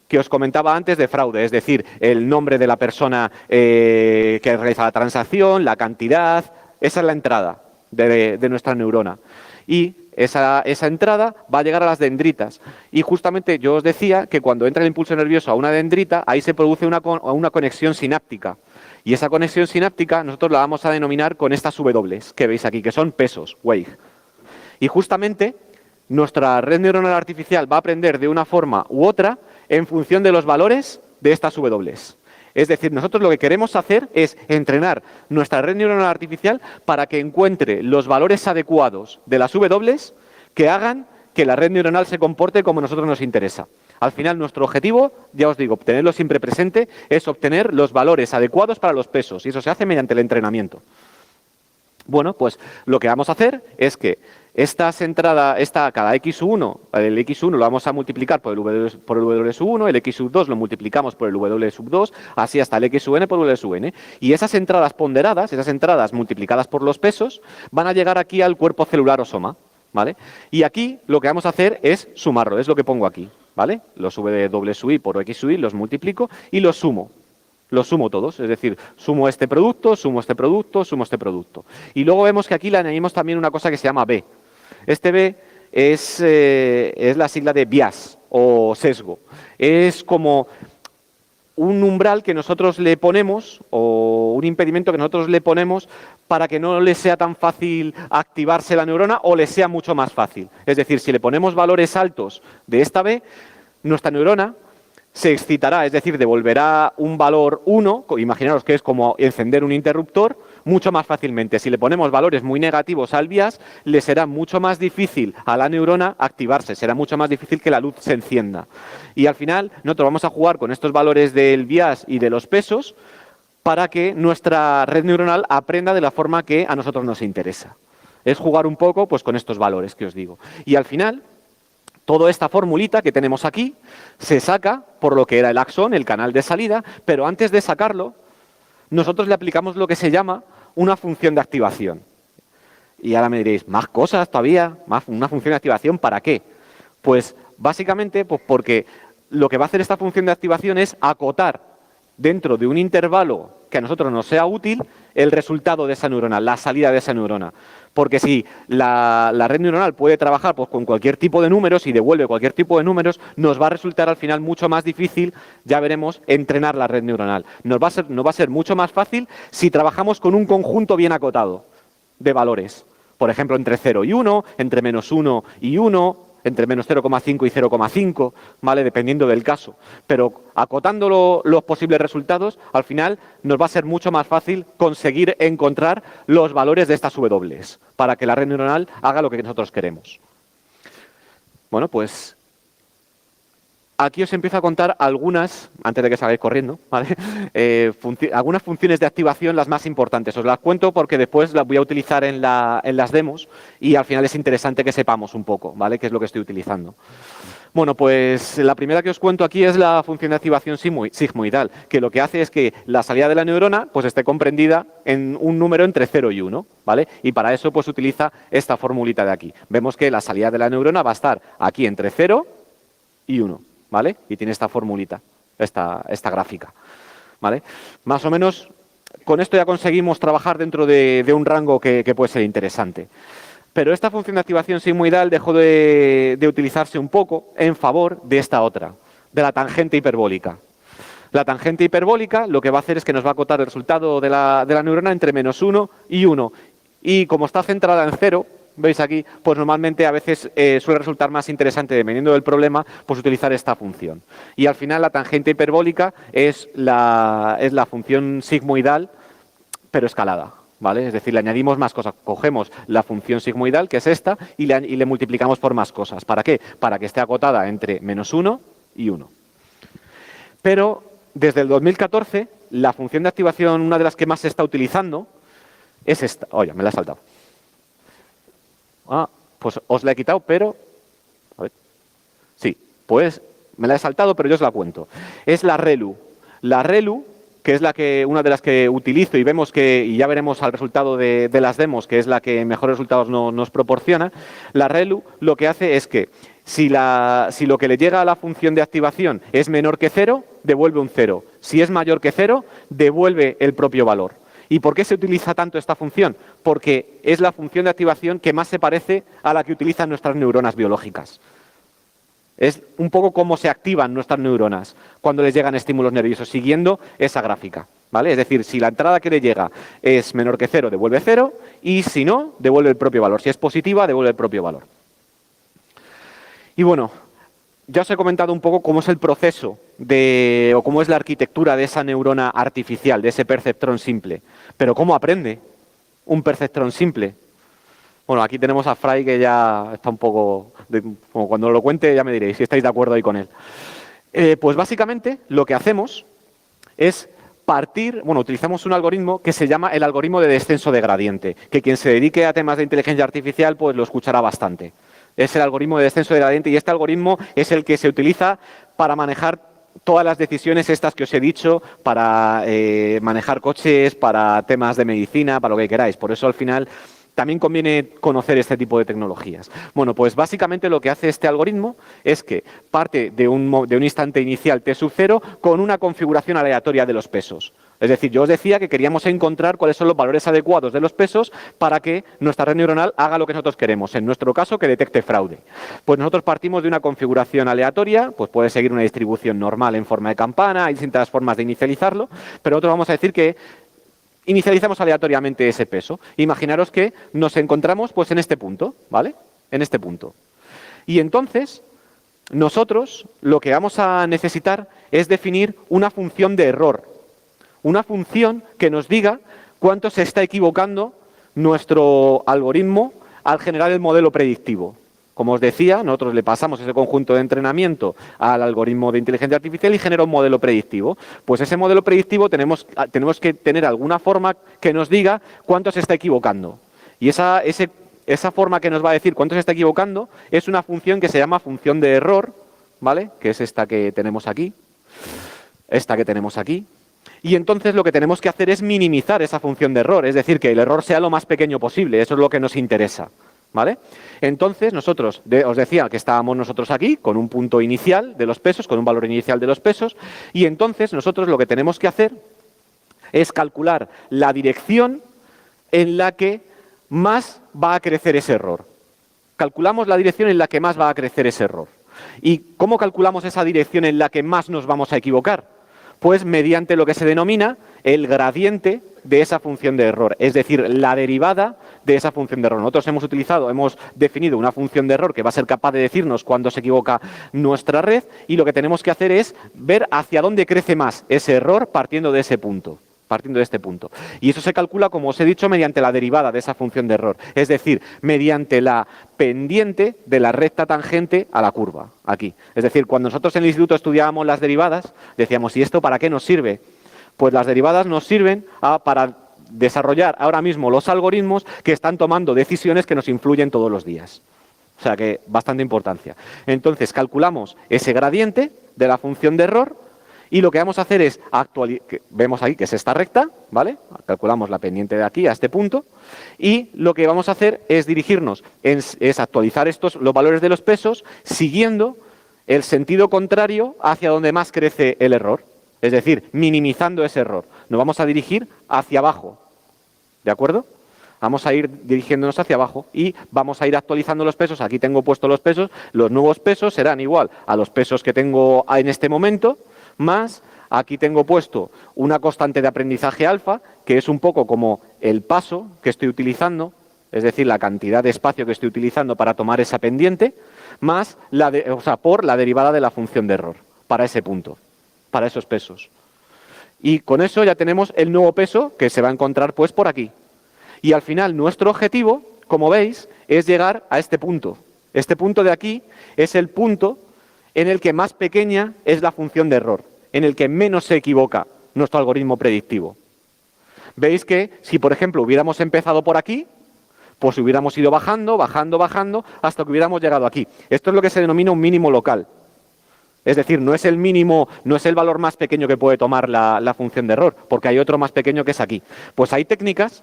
que os comentaba antes de fraude, es decir, el nombre de la persona que realiza la transacción, la cantidad, esa es la entrada de nuestra neurona. Y esa entrada va a llegar a las dendritas. Y justamente yo os decía que cuando entra el impulso nervioso a una dendrita, ahí se produce una conexión sináptica. Y esa conexión sináptica nosotros la vamos a denominar con estas W que veis aquí, que son pesos, wave. Y justamente nuestra red neuronal artificial va a aprender de una forma u otra en función de los valores de estas W. Es decir, nosotros lo que queremos hacer es entrenar nuestra red neuronal artificial para que encuentre los valores adecuados de las W que hagan que la red neuronal se comporte como a nosotros nos interesa. Al final, nuestro objetivo, ya os digo, tenerlo siempre presente, es obtener los valores adecuados para los pesos, y eso se hace mediante el entrenamiento. Bueno, pues lo que vamos a hacer es que cada X1, el X1 lo vamos a multiplicar por el W sub 1, el X sub 2 lo multiplicamos por el W sub 2, así hasta el X sub n por W sub n. Y esas entradas ponderadas, esas entradas multiplicadas por los pesos, van a llegar aquí al cuerpo celular o soma, ¿vale? Y aquí lo que vamos a hacer es sumarlo, es lo que pongo aquí, ¿vale? Los W sub i por X sub i los multiplico y los sumo. Los sumo todos, es decir, sumo este producto, sumo este producto, sumo este producto. Y luego vemos que aquí le añadimos también una cosa que se llama B. Este B es la sigla de bias o sesgo. Es como un umbral que nosotros le ponemos o un impedimento que nosotros le ponemos para que no le sea tan fácil activarse la neurona o le sea mucho más fácil. Es decir, si le ponemos valores altos de esta B, nuestra neurona se excitará, es decir, devolverá un valor 1, imaginaros que es como encender un interruptor, mucho más fácilmente. Si le ponemos valores muy negativos al bias, le será mucho más difícil a la neurona activarse, será mucho más difícil que la luz se encienda. Y al final, nosotros vamos a jugar con estos valores del bias y de los pesos para que nuestra red neuronal aprenda de la forma que a nosotros nos interesa. Es jugar un poco pues, con estos valores que os digo. Y al final, toda esta formulita que tenemos aquí se saca por lo que era el axón, el canal de salida, pero antes de sacarlo, nosotros le aplicamos lo que se llama una función de activación. Y ahora me diréis, ¿más cosas todavía? ¿Una función de activación para qué? Pues básicamente pues porque lo que va a hacer esta función de activación es acotar dentro de un intervalo que a nosotros nos sea útil el resultado de esa neurona, la salida de esa neurona. Porque si la red neuronal puede trabajar pues, con cualquier tipo de números y devuelve cualquier tipo de números, nos va a resultar al final mucho más difícil, ya veremos, entrenar la red neuronal. Nos va a ser mucho más fácil si trabajamos con un conjunto bien acotado de valores. Por ejemplo, entre 0 y 1, entre -1 y 1, entre menos 0,5 y 0,5, ¿vale? Dependiendo del caso. Pero acotando los posibles resultados, al final nos va a ser mucho más fácil conseguir encontrar los valores de estas W para que la red neuronal haga lo que nosotros queremos. Bueno, pues aquí os empiezo a contar algunas, antes de que salgáis corriendo, ¿vale? Algunas funciones de activación, las más importantes. Os las cuento porque después las voy a utilizar en las demos y al final es interesante que sepamos un poco, ¿vale? Qué es lo que estoy utilizando. Bueno, pues la primera que os cuento aquí es la función de activación sigmoidal, que lo que hace es que la salida de la neurona pues esté comprendida en un número entre 0 y 1, ¿vale? Y para eso pues utiliza esta formulita de aquí. Vemos que la salida de la neurona va a estar aquí entre 0 y 1. ¿Vale? Y tiene esta formulita, esta gráfica, ¿vale? Más o menos, con esto ya conseguimos trabajar dentro de un rango que puede ser interesante. Pero esta función de activación sigmoidal dejó de utilizarse un poco en favor de esta otra, de la tangente hiperbólica. La tangente hiperbólica lo que va a hacer es que nos va a acotar el resultado de la neurona entre -1 y 1. Y como está centrada en 0, veis aquí, pues normalmente a veces suele resultar más interesante, dependiendo del problema, pues utilizar esta función. Y al final la tangente hiperbólica es la función sigmoidal, pero escalada, ¿vale? Es decir, le añadimos más cosas. Cogemos la función sigmoidal, que es esta, y le multiplicamos por más cosas. ¿Para qué? Para que esté acotada entre -1 y 1. Pero desde el 2014, la función de activación, una de las que más se está utilizando, es esta. Oye, me la he saltado. Pues os la he quitado, pero... A ver. Sí, pues me la he saltado, pero yo os la cuento. Es la ReLU. La ReLU, que es una de las que utilizo y vemos y ya veremos al resultado de las demos, que es la que mejores resultados nos proporciona. La ReLU lo que hace es que si lo que le llega a la función de activación es menor que 0, devuelve un 0. Si es mayor que 0, devuelve el propio valor. ¿Y por qué se utiliza tanto esta función? Porque es la función de activación que más se parece a la que utilizan nuestras neuronas biológicas. Es un poco cómo se activan nuestras neuronas cuando les llegan estímulos nerviosos, siguiendo esa gráfica, ¿vale? Es decir, si la entrada que le llega es menor que 0, devuelve 0, y si no, devuelve el propio valor. Si es positiva, devuelve el propio valor. Y bueno, ya os he comentado un poco cómo es el proceso o cómo es la arquitectura de esa neurona artificial, de ese perceptrón simple. Pero ¿cómo aprende un perceptrón simple? Bueno, aquí tenemos a Fry, que ya está un poco... como cuando lo cuente ya me diréis si estáis de acuerdo ahí con él. Pues básicamente lo que hacemos es utilizamos un algoritmo que se llama el algoritmo de descenso de gradiente, que quien se dedique a temas de inteligencia artificial pues lo escuchará bastante. Es el algoritmo de descenso de gradiente y este algoritmo es el que se utiliza para manejar todas las decisiones estas que os he dicho, para manejar coches, para temas de medicina, para lo que queráis. Por eso al final también conviene conocer este tipo de tecnologías. Bueno, pues básicamente lo que hace este algoritmo es que parte de un instante inicial t sub 0 con una configuración aleatoria de los pesos. Es decir, yo os decía que queríamos encontrar cuáles son los valores adecuados de los pesos para que nuestra red neuronal haga lo que nosotros queremos. En nuestro caso, que detecte fraude. Pues nosotros partimos de una configuración aleatoria, pues puede seguir una distribución normal en forma de campana, hay distintas formas de inicializarlo, pero nosotros vamos a decir que inicializamos aleatoriamente ese peso. Imaginaros que nos encontramos pues en este punto, ¿vale? En este punto. Y entonces, nosotros lo que vamos a necesitar es definir una función de error. Una función que nos diga cuánto se está equivocando nuestro algoritmo al generar el modelo predictivo. Como os decía, nosotros le pasamos ese conjunto de entrenamiento al algoritmo de inteligencia artificial y genera un modelo predictivo. Pues ese modelo predictivo tenemos que tener alguna forma que nos diga cuánto se está equivocando. Y esa forma que nos va a decir cuánto se está equivocando es una función que se llama función de error, ¿vale? Que es esta que tenemos aquí. Esta que tenemos aquí. Y entonces lo que tenemos que hacer es minimizar esa función de error, es decir, que el error sea lo más pequeño posible. Eso es lo que nos interesa, ¿vale? Entonces, nosotros, os decía que estábamos nosotros aquí con un punto inicial de los pesos, con un valor inicial de los pesos, y entonces nosotros lo que tenemos que hacer es calcular la dirección en la que más va a crecer ese error. Calculamos la dirección en la que más va a crecer ese error. ¿Y cómo calculamos esa dirección en la que más nos vamos a equivocar? Pues mediante lo que se denomina el gradiente de esa función de error, es decir, la derivada de esa función de error. Nosotros hemos definido una función de error que va a ser capaz de decirnos cuándo se equivoca nuestra red, y lo que tenemos que hacer es ver hacia dónde crece más ese error partiendo de ese punto. Partiendo de este punto. Y eso se calcula, como os he dicho, mediante la derivada de esa función de error. Es decir, mediante la pendiente de la recta tangente a la curva, aquí. Es decir, cuando nosotros en el instituto estudiábamos las derivadas, decíamos, ¿y esto para qué nos sirve? Pues las derivadas nos sirven para desarrollar ahora mismo los algoritmos que están tomando decisiones que nos influyen todos los días. O sea que bastante importancia. Entonces, calculamos ese gradiente de la función de error. Y lo que vamos a hacer es vemos ahí que es esta recta, ¿vale? Calculamos la pendiente de aquí a este punto. Y lo que vamos a hacer es dirigirnos, es actualizar los valores de los pesos siguiendo el sentido contrario hacia donde más crece el error. Es decir, minimizando ese error. Nos vamos a dirigir hacia abajo. ¿De acuerdo? Vamos a ir dirigiéndonos hacia abajo y vamos a ir actualizando los pesos. Aquí tengo puestos los pesos. Los nuevos pesos serán igual a los pesos que tengo en este momento, más aquí tengo puesto una constante de aprendizaje alfa, que es un poco como el paso que estoy utilizando, es decir, la cantidad de espacio que estoy utilizando para tomar esa pendiente, más por la derivada de la función de error, para ese punto, para esos pesos. Y con eso ya tenemos el nuevo peso que se va a encontrar pues por aquí. Y al final nuestro objetivo, como veis, es llegar a este punto. Este punto de aquí es el punto en el que más pequeña es la función de error, en el que menos se equivoca nuestro algoritmo predictivo. Veis que si, por ejemplo, hubiéramos empezado por aquí, pues hubiéramos ido bajando, bajando, bajando, hasta que hubiéramos llegado aquí. Esto es lo que se denomina un mínimo local. Es decir, no es el mínimo, no es el valor más pequeño que puede tomar la función de error, porque hay otro más pequeño que es aquí. Pues hay técnicas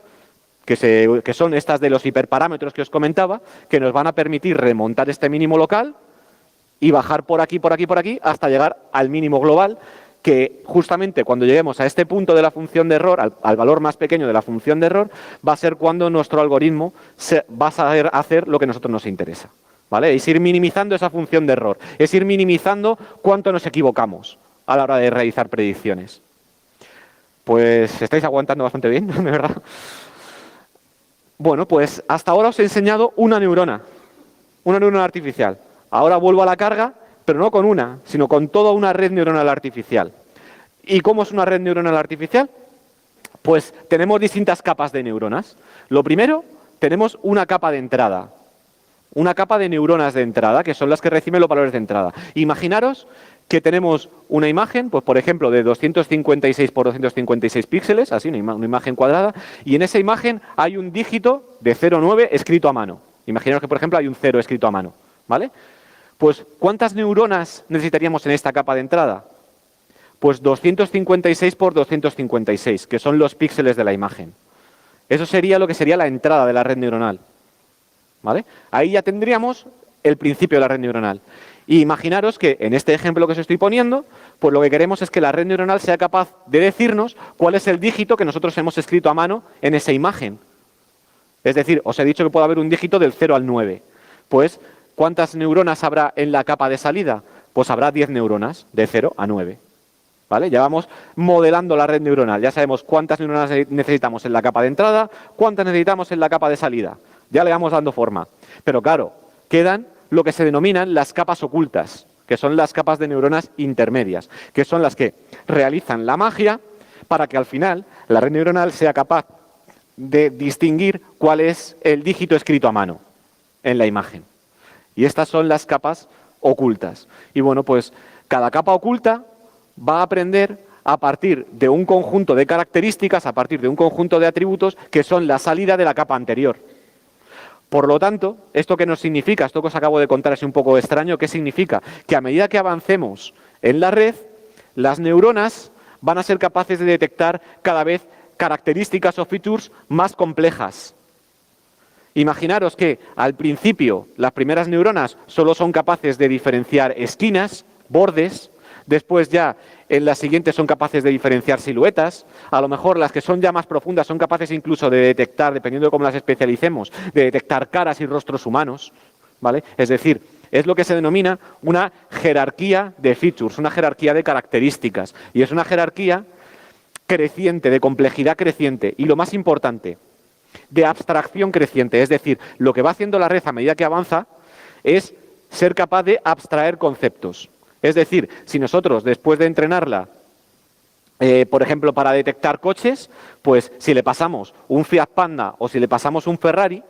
que son estas de los hiperparámetros que os comentaba, que nos van a permitir remontar este mínimo local y bajar por aquí, por aquí, por aquí, hasta llegar al mínimo global, que justamente cuando lleguemos a este punto de la función de error, al valor más pequeño de la función de error, va a ser cuando nuestro algoritmo va a saber hacer lo que a nosotros nos interesa. ¿Vale? Es ir minimizando esa función de error, es ir minimizando cuánto nos equivocamos a la hora de realizar predicciones. Pues estáis aguantando bastante bien, de verdad. Bueno, pues hasta ahora os he enseñado una neurona artificial. Ahora vuelvo a la carga, pero no con una, sino con toda una red neuronal artificial. ¿Y cómo es una red neuronal artificial? Pues tenemos distintas capas de neuronas. Lo primero, tenemos una capa de entrada, una capa de neuronas de entrada, que son las que reciben los valores de entrada. Imaginaros que tenemos una imagen, pues por ejemplo, de 256 por 256 píxeles, así, una imagen cuadrada, y en esa imagen hay un dígito de 0,9 escrito a mano. Imaginaros que, por ejemplo, hay un 0 escrito a mano, ¿vale? Pues, ¿cuántas neuronas necesitaríamos en esta capa de entrada? Pues 256 por 256, que son los píxeles de la imagen. Eso sería lo que sería la entrada de la red neuronal, ¿vale? Ahí ya tendríamos el principio de la red neuronal. Y imaginaros que en este ejemplo que os estoy poniendo, pues lo que queremos es que la red neuronal sea capaz de decirnos cuál es el dígito que nosotros hemos escrito a mano en esa imagen. Es decir, os he dicho que puede haber un dígito del 0 al 9. Pues, ¿cuántas neuronas habrá en la capa de salida? Pues habrá 10 neuronas, de 0 a 9. ¿Vale? Ya vamos modelando la red neuronal. Ya sabemos cuántas neuronas necesitamos en la capa de entrada, cuántas necesitamos en la capa de salida. Ya le vamos dando forma. Pero claro, quedan lo que se denominan las capas ocultas, que son las capas de neuronas intermedias, que son las que realizan la magia para que al final la red neuronal sea capaz de distinguir cuál es el dígito escrito a mano en la imagen. Y estas son las capas ocultas. Y bueno, pues cada capa oculta va a aprender a partir de un conjunto de características, a partir de un conjunto de atributos que son la salida de la capa anterior. Por lo tanto, ¿esto qué nos significa? Esto que os acabo de contar es un poco extraño. ¿Qué significa? Que a medida que avancemos en la red, las neuronas van a ser capaces de detectar cada vez características o features más complejas. Imaginaros que al principio las primeras neuronas solo son capaces de diferenciar esquinas, bordes, después ya en las siguientes son capaces de diferenciar siluetas, a lo mejor las que son ya más profundas son capaces incluso de detectar, dependiendo de cómo las especialicemos, de detectar caras y rostros humanos, ¿vale? Es decir, es lo que se denomina una jerarquía de features, una jerarquía de características, y es una jerarquía creciente, de complejidad creciente, y lo más importante, de abstracción creciente, es decir, lo que va haciendo la red a medida que avanza es ser capaz de abstraer conceptos. Es decir, si nosotros después de entrenarla, por ejemplo, para detectar coches, pues si le pasamos un Fiat Panda o si le pasamos un Ferrari,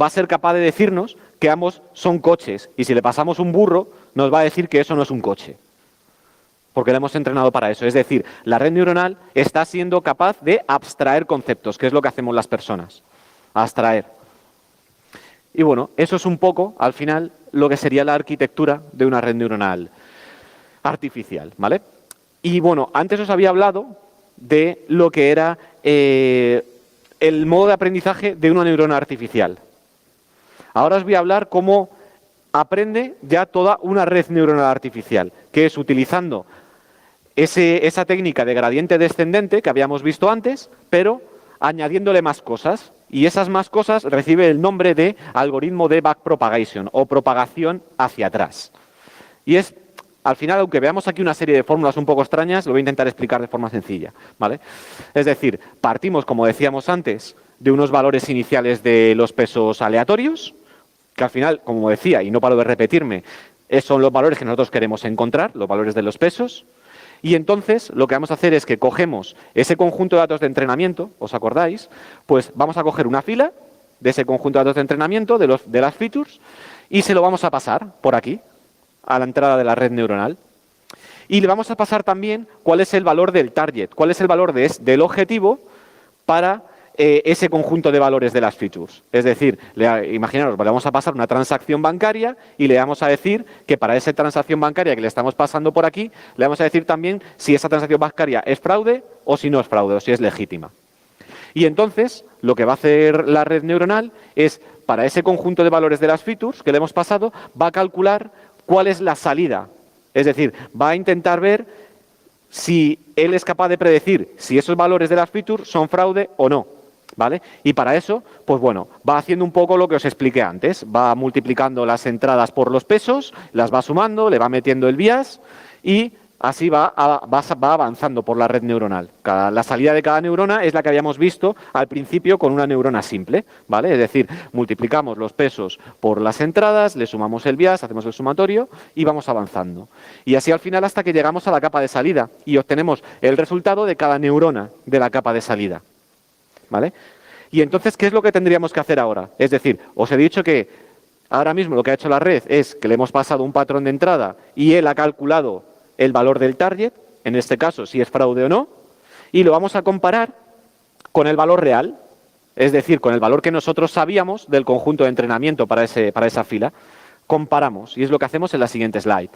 va a ser capaz de decirnos que ambos son coches, y si le pasamos un burro, nos va a decir que eso no es un coche, porque lo hemos entrenado para eso. Es decir, la red neuronal está siendo capaz de abstraer conceptos, que es lo que hacemos las personas, abstraer. Y bueno, eso es un poco, al final, lo que sería la arquitectura de una red neuronal artificial, ¿vale? Y bueno, antes os había hablado de lo que era el modo de aprendizaje de una neurona artificial. Ahora os voy a hablar cómo aprende ya toda una red neuronal artificial, que es utilizando esa técnica de gradiente descendente que habíamos visto antes, pero añadiéndole más cosas. Y esas más cosas recibe el nombre de algoritmo de backpropagation o propagación hacia atrás. Y es, al final, aunque veamos aquí una serie de fórmulas un poco extrañas, lo voy a intentar explicar de forma sencilla, ¿vale? Es decir, partimos, como decíamos antes, de unos valores iniciales de los pesos aleatorios, que al final, como decía, y no paro de repetirme, son los valores que nosotros queremos encontrar, los valores de los pesos. Y entonces lo que vamos a hacer es que cogemos ese conjunto de datos de entrenamiento, ¿os acordáis? Pues vamos a coger una fila de ese conjunto de datos de entrenamiento, de las features, y se lo vamos a pasar por aquí, a la entrada de la red neuronal. Y le vamos a pasar también cuál es el valor del target, cuál es el valor del objetivo para ese conjunto de valores de las features. Es decir, imaginaros, le vamos a pasar una transacción bancaria y le vamos a decir que para esa transacción bancaria que le estamos pasando por aquí, le vamos a decir también si esa transacción bancaria es fraude o si no es fraude o si es legítima. Y entonces, lo que va a hacer la red neuronal es, para ese conjunto de valores de las features que le hemos pasado, va a calcular cuál es la salida. Es decir, va a intentar ver si él es capaz de predecir si esos valores de las features son fraude o no, ¿vale? Y para eso, pues bueno, va haciendo un poco lo que os expliqué antes. Va multiplicando las entradas por los pesos, las va sumando, le va metiendo el bias y así va avanzando por la red neuronal. La salida de cada neurona es la que habíamos visto al principio con una neurona simple, ¿vale? Es decir, multiplicamos los pesos por las entradas, le sumamos el bias, hacemos el sumatorio y vamos avanzando. Y así al final hasta que llegamos a la capa de salida y obtenemos el resultado de cada neurona de la capa de salida, ¿vale? Y entonces, ¿qué es lo que tendríamos que hacer ahora? Es decir, os he dicho que ahora mismo lo que ha hecho la red es que le hemos pasado un patrón de entrada y él ha calculado el valor del target, en este caso si es fraude o no, y lo vamos a comparar con el valor real, es decir, con el valor que nosotros sabíamos del conjunto de entrenamiento para esa fila. Comparamos, y es lo que hacemos en la siguiente slide.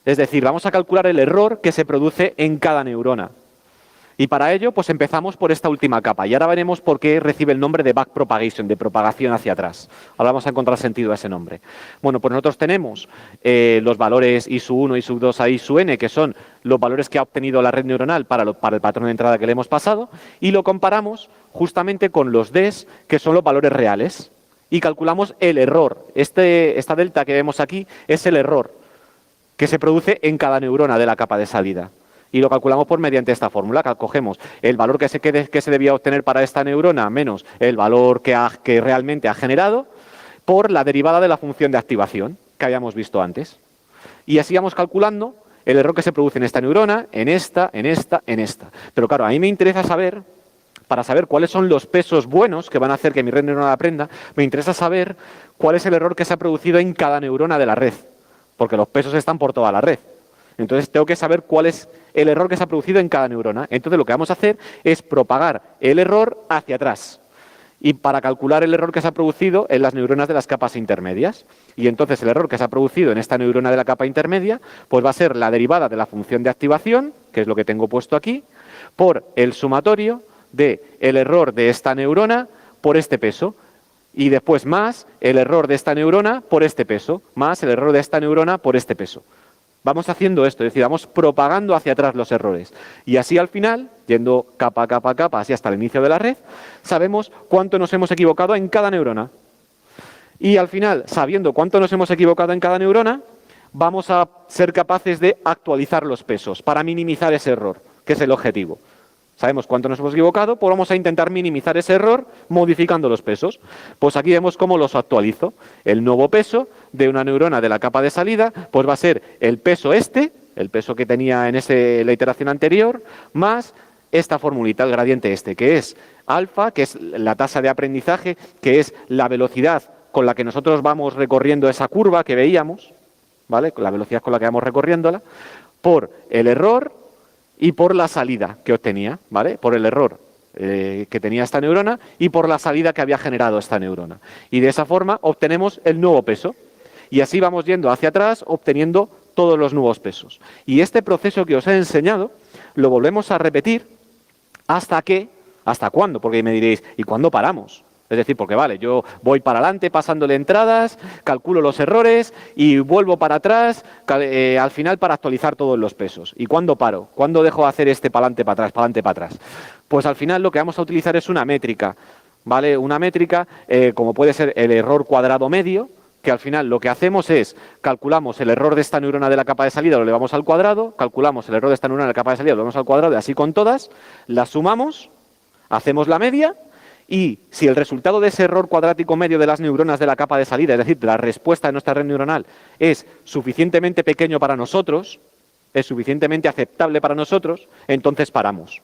Es decir, vamos a calcular el error que se produce en cada neurona. Y para ello, pues empezamos por esta última capa. Y ahora veremos por qué recibe el nombre de backpropagation, de propagación hacia atrás. Ahora vamos a encontrar sentido a ese nombre. Bueno, pues nosotros tenemos los valores ISU1, ISU2 a ISU-N, que son los valores que ha obtenido la red neuronal para el patrón de entrada que le hemos pasado, y lo comparamos justamente con los Ds, que son los valores reales. Y calculamos el error. Esta delta que vemos aquí es el error que se produce en cada neurona de la capa de salida. Y lo calculamos mediante esta fórmula, que cogemos el valor que se debía obtener para esta neurona menos el valor que realmente ha generado por la derivada de la función de activación que habíamos visto antes. Y así vamos calculando el error que se produce en esta neurona, en esta. Pero claro, a mí me interesa saber, para saber cuáles son los pesos buenos que van a hacer que mi red neuronal aprenda, me interesa saber cuál es el error que se ha producido en cada neurona de la red, porque los pesos están por toda la red. Entonces tengo que saber cuál es el error que se ha producido en cada neurona. Entonces lo que vamos a hacer es propagar el error hacia atrás. Y para calcular el error que se ha producido en las neuronas de las capas intermedias. Y entonces el error que se ha producido en esta neurona de la capa intermedia, pues va a ser la derivada de la función de activación, que es lo que tengo puesto aquí, por el sumatorio del error de esta neurona por este peso. y después más el error de esta neurona por este peso, más el error de esta neurona por este peso. Vamos haciendo esto, es decir, vamos propagando hacia atrás los errores. Y así al final, yendo capa a capa a capa, así hasta el inicio de la red, sabemos cuánto nos hemos equivocado en cada neurona. Y al final, sabiendo cuánto nos hemos equivocado en cada neurona, vamos a ser capaces de actualizar los pesos para minimizar ese error, que es el objetivo. Sabemos cuánto nos hemos equivocado, pues vamos a intentar minimizar ese error modificando los pesos. Pues aquí vemos cómo los actualizo. El nuevo peso de una neurona de la capa de salida, pues va a ser el peso el peso que tenía en la iteración anterior, más esta formulita, el gradiente que es alfa, que es la tasa de aprendizaje, que es la velocidad con la que nosotros vamos recorriendo esa curva que veíamos, ¿vale? La velocidad con la que vamos recorriéndola, por el error y por la salida que obtenía, ¿vale? Por el error que tenía esta neurona y por la salida que había generado esta neurona. Y de esa forma obtenemos el nuevo peso. Y así vamos yendo hacia atrás, obteniendo todos los nuevos pesos. Y este proceso que os he enseñado lo volvemos a repetir ¿hasta cuándo? Porque me diréis, ¿y cuándo paramos? Es decir, porque vale, yo voy para adelante pasándole entradas, calculo los errores y vuelvo para atrás al final para actualizar todos los pesos. ¿Y cuándo paro? ¿Cuándo dejo de hacer este para adelante, para atrás? Pues al final lo que vamos a utilizar es una métrica, ¿vale? Una métrica como puede ser el error cuadrado medio, que al final lo que hacemos es calculamos el error de esta neurona de la capa de salida, lo elevamos al cuadrado, calculamos el error de esta neurona de la capa de salida, lo elevamos al cuadrado y así con todas, las sumamos, hacemos la media. Y si el resultado de ese error cuadrático medio de las neuronas de la capa de salida, es decir, de la respuesta de nuestra red neuronal, es suficientemente pequeño para nosotros, es suficientemente aceptable para nosotros, entonces paramos.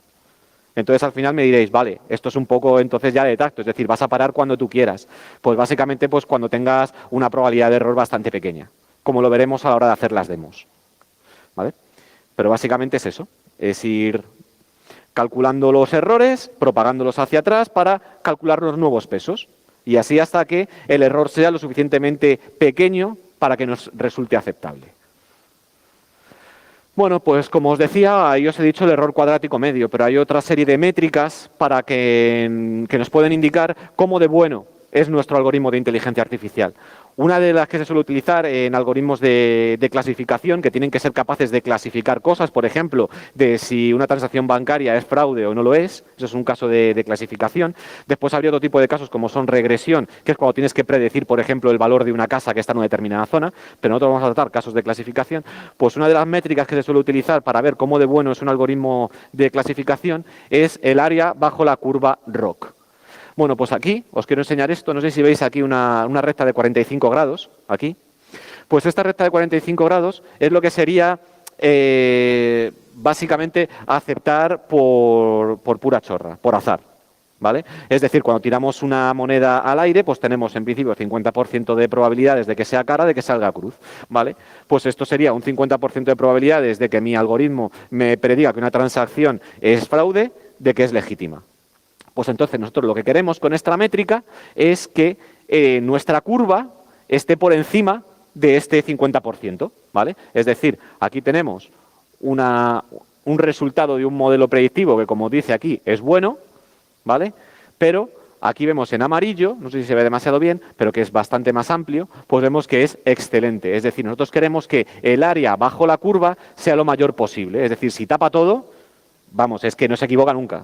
Entonces al final me diréis, vale, esto es un poco entonces ya de tacto, es decir, vas a parar cuando tú quieras. Pues básicamente pues cuando tengas una probabilidad de error bastante pequeña, como lo veremos a la hora de hacer las demos. ¿Vale? Pero básicamente es eso, es ir calculando los errores, propagándolos hacia atrás para calcular los nuevos pesos. Y así hasta que el error sea lo suficientemente pequeño para que nos resulte aceptable. Bueno, pues como os decía, ahí os he dicho el error cuadrático medio, pero hay otra serie de métricas para que nos pueden indicar cómo de bueno es nuestro algoritmo de inteligencia artificial. Una de las que se suele utilizar en algoritmos de clasificación, que tienen que ser capaces de clasificar cosas, por ejemplo, de si una transacción bancaria es fraude o no lo es, eso es un caso de clasificación. Después habría otro tipo de casos como son regresión, que es cuando tienes que predecir, por ejemplo, el valor de una casa que está en una determinada zona, pero nosotros vamos a tratar casos de clasificación. Pues una de las métricas que se suele utilizar para ver cómo de bueno es un algoritmo de clasificación es el área bajo la curva ROC. Bueno, pues aquí os quiero enseñar esto. No sé si veis aquí una recta de 45 grados, aquí. Pues esta recta de 45 grados es lo que sería básicamente aceptar por pura chorra, por azar, ¿vale? Es decir, cuando tiramos una moneda al aire, pues tenemos en principio 50% de probabilidades de que sea cara, de que salga cruz, ¿vale? Pues esto sería un 50% de probabilidades de que mi algoritmo me prediga que una transacción es fraude, de que es legítima. Pues entonces nosotros lo que queremos con esta métrica es que nuestra curva esté por encima de este 50%, ¿vale? Es decir, aquí tenemos un resultado de un modelo predictivo que, como dice aquí, es bueno, ¿vale? Pero aquí vemos en amarillo, no sé si se ve demasiado bien, pero que es bastante más amplio, pues vemos que es excelente. Es decir, nosotros queremos que el área bajo la curva sea lo mayor posible. Es decir, si tapa todo, vamos, es que no se equivoca nunca.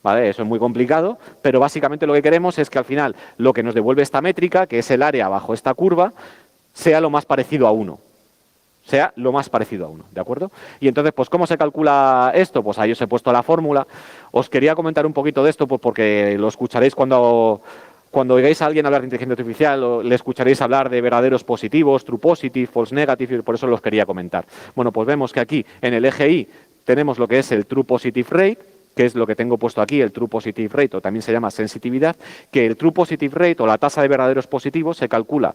¿Vale? Eso es muy complicado, pero básicamente lo que queremos es que al final lo que nos devuelve esta métrica, que es el área bajo esta curva, sea lo más parecido a 1. Sea lo más parecido a 1, ¿de acuerdo? Y entonces, pues, ¿cómo se calcula esto? Pues ahí os he puesto la fórmula. Os quería comentar un poquito de esto, pues, porque lo escucharéis cuando oigáis a alguien hablar de inteligencia artificial, o le escucharéis hablar de verdaderos positivos, true positive, false negative, y por eso los quería comentar. Bueno, pues vemos que aquí en el eje Y tenemos lo que es el true positive rate, que es lo que tengo puesto aquí, el True Positive Rate, o también se llama sensitividad, que el True Positive Rate, o la tasa de verdaderos positivos, se calcula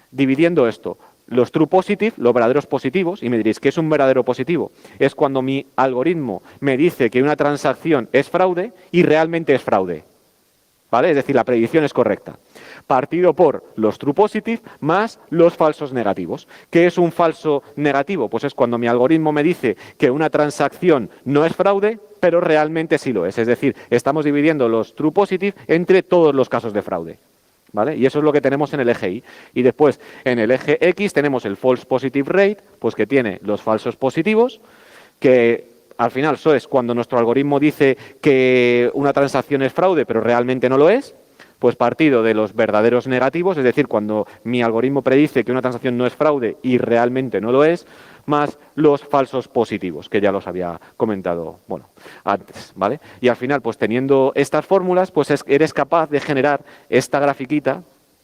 dividiendo esto, los True Positive, los verdaderos positivos, y me diréis, ¿qué es un verdadero positivo? Es cuando mi algoritmo me dice que una transacción es fraude y realmente es fraude, ¿vale? Es decir, la predicción es correcta. Partido por los true positive más los falsos negativos. ¿Qué es un falso negativo? Pues es cuando mi algoritmo me dice que una transacción no es fraude, pero realmente sí lo es. Es decir, estamos dividiendo los true positive entre todos los casos de fraude, ¿vale? Y eso es lo que tenemos en el eje Y. Y después, en el eje X tenemos el false positive rate, pues que tiene los falsos positivos, que al final eso es cuando nuestro algoritmo dice que una transacción es fraude, pero realmente no lo es, pues partido de los verdaderos negativos, es decir, cuando mi algoritmo predice que una transacción no es fraude y realmente no lo es, más los falsos positivos, que ya los había comentado, bueno, antes, ¿vale? Y al final, pues teniendo estas fórmulas, pues eres capaz de generar esta grafiquita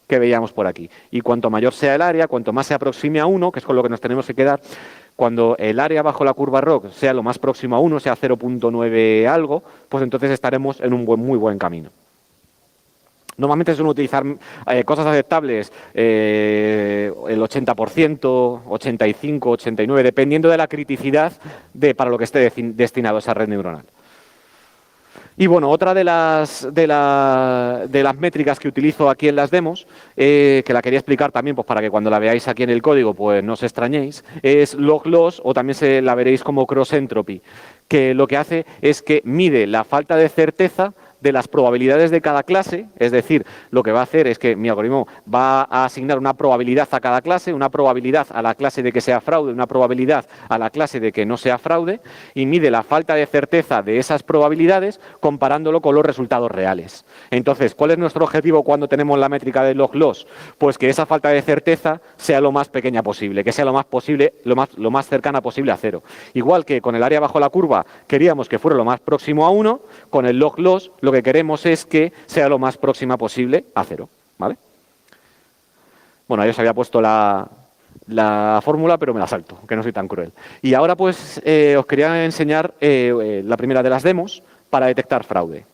que veíamos por aquí. Y cuanto mayor sea el área, cuanto más se aproxime a 1, que es con lo que nos tenemos que quedar, cuando el área bajo la curva ROC sea lo más próximo a 1, sea 0.9 algo, pues entonces estaremos en un muy buen camino. Normalmente suelen utilizar cosas aceptables, el 80%, 85, 89, dependiendo de la criticidad para lo que esté destinado esa red neuronal. Y bueno, otra de las métricas que utilizo aquí en las demos, que la quería explicar también pues para que cuando la veáis aquí en el código pues no os extrañéis, es log loss, o también la veréis como cross entropy, que lo que hace es que mide la falta de certeza de las probabilidades de cada clase, es decir, lo que va a hacer es que mi algoritmo va a asignar una probabilidad a cada clase, una probabilidad a la clase de que sea fraude, una probabilidad a la clase de que no sea fraude, y mide la falta de certeza de esas probabilidades comparándolo con los resultados reales. Entonces, ¿cuál es nuestro objetivo cuando tenemos la métrica de log loss? Pues que esa falta de certeza sea lo más pequeña posible, que sea lo más cercana posible a 0. Igual que con el área bajo la curva queríamos que fuera lo más próximo a 1, con el log loss lo que queremos es que sea lo más próxima posible a 0, ¿vale? Bueno, ahí os había puesto la fórmula, pero me la salto, que no soy tan cruel. Y ahora pues os quería enseñar la primera de las demos para detectar fraude.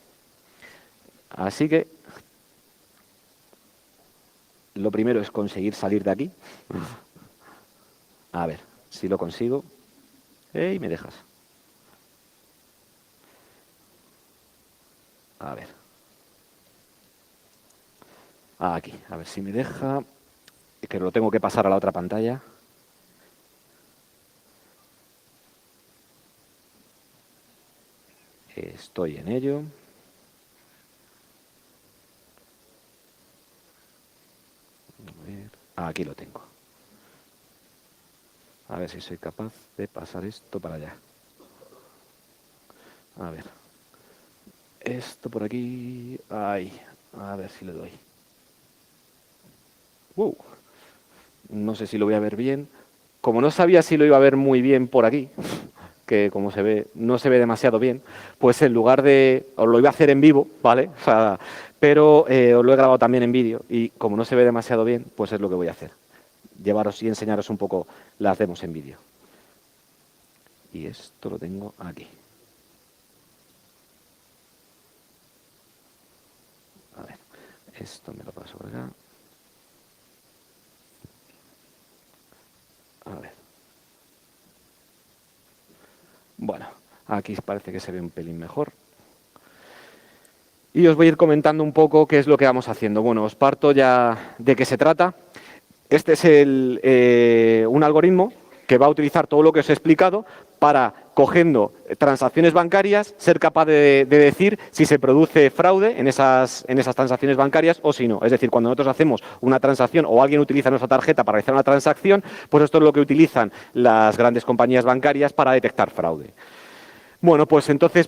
Así que lo primero es conseguir salir de aquí. A ver si lo consigo. ¡Ey, me dejas! A ver. Aquí, a ver si me deja. Que lo tengo que pasar a la otra pantalla. Estoy en ello. A ver. Aquí lo tengo. A ver si soy capaz de pasar esto para allá. A ver. Esto por aquí. Ahí. A ver si le doy. No sé si lo voy a ver bien. Como no sabía si lo iba a ver muy bien por aquí, que como se ve, no se ve demasiado bien, pues en lugar de... Os lo iba a hacer en vivo, ¿vale? O sea, pero os lo he grabado también en vídeo y como no se ve demasiado bien, pues es lo que voy a hacer. Llevaros y enseñaros un poco las demos en vídeo. Y esto lo tengo aquí. A ver, esto me lo paso por acá. A ver. Bueno, aquí parece que se ve un pelín mejor. Y os voy a ir comentando un poco qué es lo que vamos haciendo. Bueno, os parto ya de qué se trata. Este es un algoritmo que va a utilizar todo lo que os he explicado para, cogiendo transacciones bancarias, ser capaz de decir si se produce fraude en esas transacciones bancarias o si no. Es decir, cuando nosotros hacemos una transacción o alguien utiliza nuestra tarjeta para realizar una transacción, pues esto es lo que utilizan las grandes compañías bancarias para detectar fraude. Bueno, pues entonces,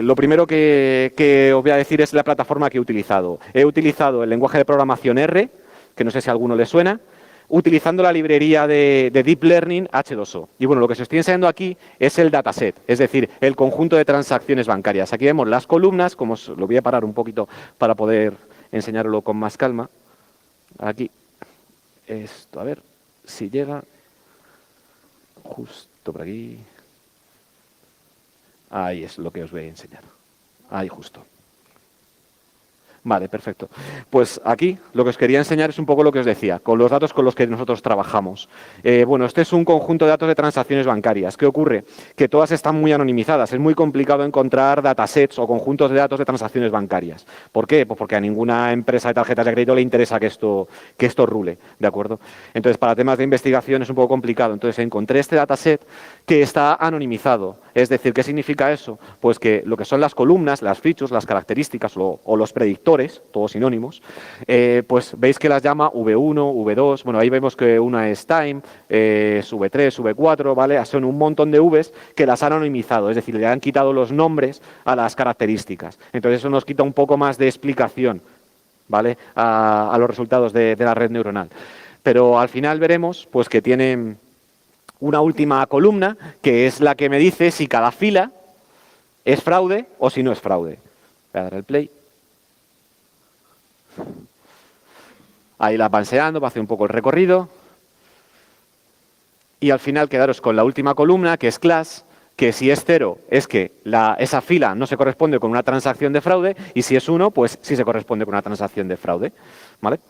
lo primero que os voy a decir es la plataforma que he utilizado. He utilizado el lenguaje de programación R, que no sé si a alguno le suena, utilizando la librería de Deep Learning H2O. Y bueno, lo que os estoy enseñando aquí es el dataset, es decir, el conjunto de transacciones bancarias. Aquí vemos las columnas, como os lo voy a parar un poquito para poder enseñarlo con más calma. Aquí, esto, a ver si llega, justo por aquí. Ahí es lo que os voy a enseñar. Ahí justo. Vale, perfecto. Pues aquí lo que os quería enseñar es un poco lo que os decía, con los datos con los que nosotros trabajamos. Bueno, este es un conjunto de datos de transacciones bancarias. ¿Qué ocurre? Que todas están muy anonimizadas. Es muy complicado encontrar datasets o conjuntos de datos de transacciones bancarias. ¿Por qué? Pues porque a ninguna empresa de tarjetas de crédito le interesa que esto rule, ¿de acuerdo? Entonces, para temas de investigación es un poco complicado. Entonces, encontré este dataset que está anonimizado. Es decir, ¿qué significa eso? Pues que lo que son las columnas, las features, las características o los predictores vectores, todos sinónimos, pues veis que las llama V1, V2, bueno, ahí vemos que una es time, es V3, V4, ¿vale? Son un montón de Vs que las han anonimizado, es decir, le han quitado los nombres a las características. Entonces eso nos quita un poco más de explicación, ¿vale? A los resultados de la red neuronal. Pero al final veremos pues, que tiene una última columna, que es la que me dice si cada fila es fraude o si no es fraude. Voy a dar el play. Ahí la va enseñando, va a hacer un poco el recorrido. Y al final quedaros con la última columna, que es class, que si es 0 es que esa fila no se corresponde con una transacción de fraude, y si es 1, pues sí se corresponde con una transacción de fraude, ¿vale?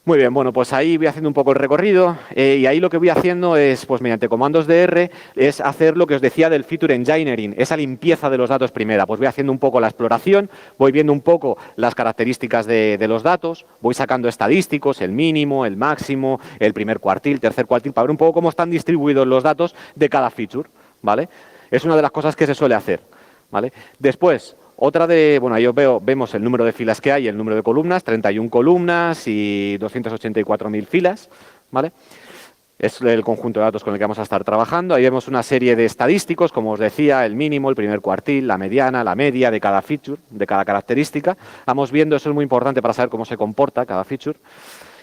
Muy bien, bueno, pues ahí voy haciendo un poco el recorrido y ahí lo que voy haciendo es, pues mediante comandos de R, es hacer lo que os decía del feature engineering, esa limpieza de los datos primera. Pues voy haciendo un poco la exploración, voy viendo un poco las características de los datos, voy sacando estadísticos, el mínimo, el máximo, el primer cuartil, tercer cuartil, para ver un poco cómo están distribuidos los datos de cada feature, ¿vale? Es una de las cosas que se suele hacer, ¿vale? Después, otra de, bueno, ahí vemos el número de filas que hay, el número de columnas, 31 columnas y 284.000 filas, ¿vale? Es el conjunto de datos con el que vamos a estar trabajando. Ahí vemos una serie de estadísticos, como os decía, el mínimo, el primer cuartil, la mediana, la media de cada feature, de cada característica. Vamos viendo, eso es muy importante para saber cómo se comporta cada feature.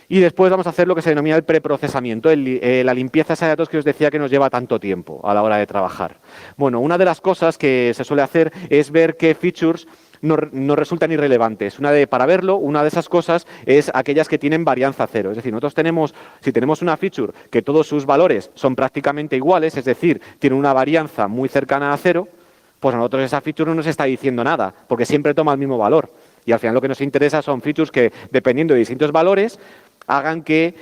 Y después vamos a hacer lo que se denomina el preprocesamiento, la limpieza de datos que os decía que nos lleva tanto tiempo a la hora de trabajar. Bueno, una de las cosas que se suele hacer es ver qué features nos resultan irrelevantes. Para verlo, una de esas cosas es aquellas que tienen varianza cero. Es decir, si tenemos una feature que todos sus valores son prácticamente iguales, es decir, tiene una varianza muy cercana a cero, pues a nosotros esa feature no nos está diciendo nada, porque siempre toma el mismo valor. Y al final lo que nos interesa son features que, dependiendo de distintos valores, hagan que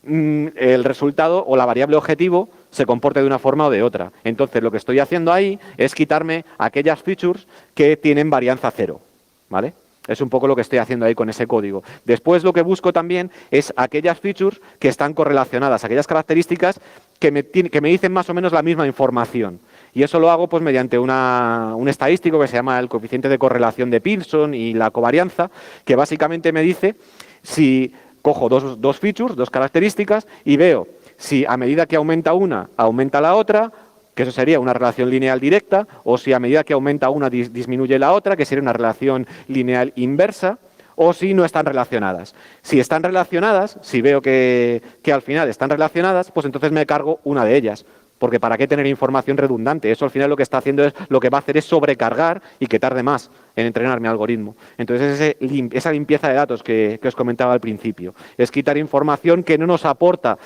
el resultado o la variable objetivo se comporte de una forma o de otra. Entonces, lo que estoy haciendo ahí es quitarme aquellas features que tienen varianza cero, ¿vale? Es un poco lo que estoy haciendo ahí con ese código. Después, lo que busco también es aquellas features que están correlacionadas, aquellas características que me dicen más o menos la misma información. Y eso lo hago pues mediante un estadístico que se llama el coeficiente de correlación de Pearson y la covarianza, que básicamente me dice si cojo dos features, dos características, y veo si a medida que aumenta una, aumenta la otra, que eso sería una relación lineal directa, o si a medida que aumenta una, disminuye la otra, que sería una relación lineal inversa, o si no están relacionadas. Si están relacionadas, si veo que al final están relacionadas, pues entonces me cargo una de ellas. Porque ¿para qué tener información redundante? Eso al final lo que está haciendo lo que va a hacer es sobrecargar y que tarde más en entrenar mi algoritmo. Entonces esa limpieza de datos que os comentaba al principio es quitar información que no nos aporta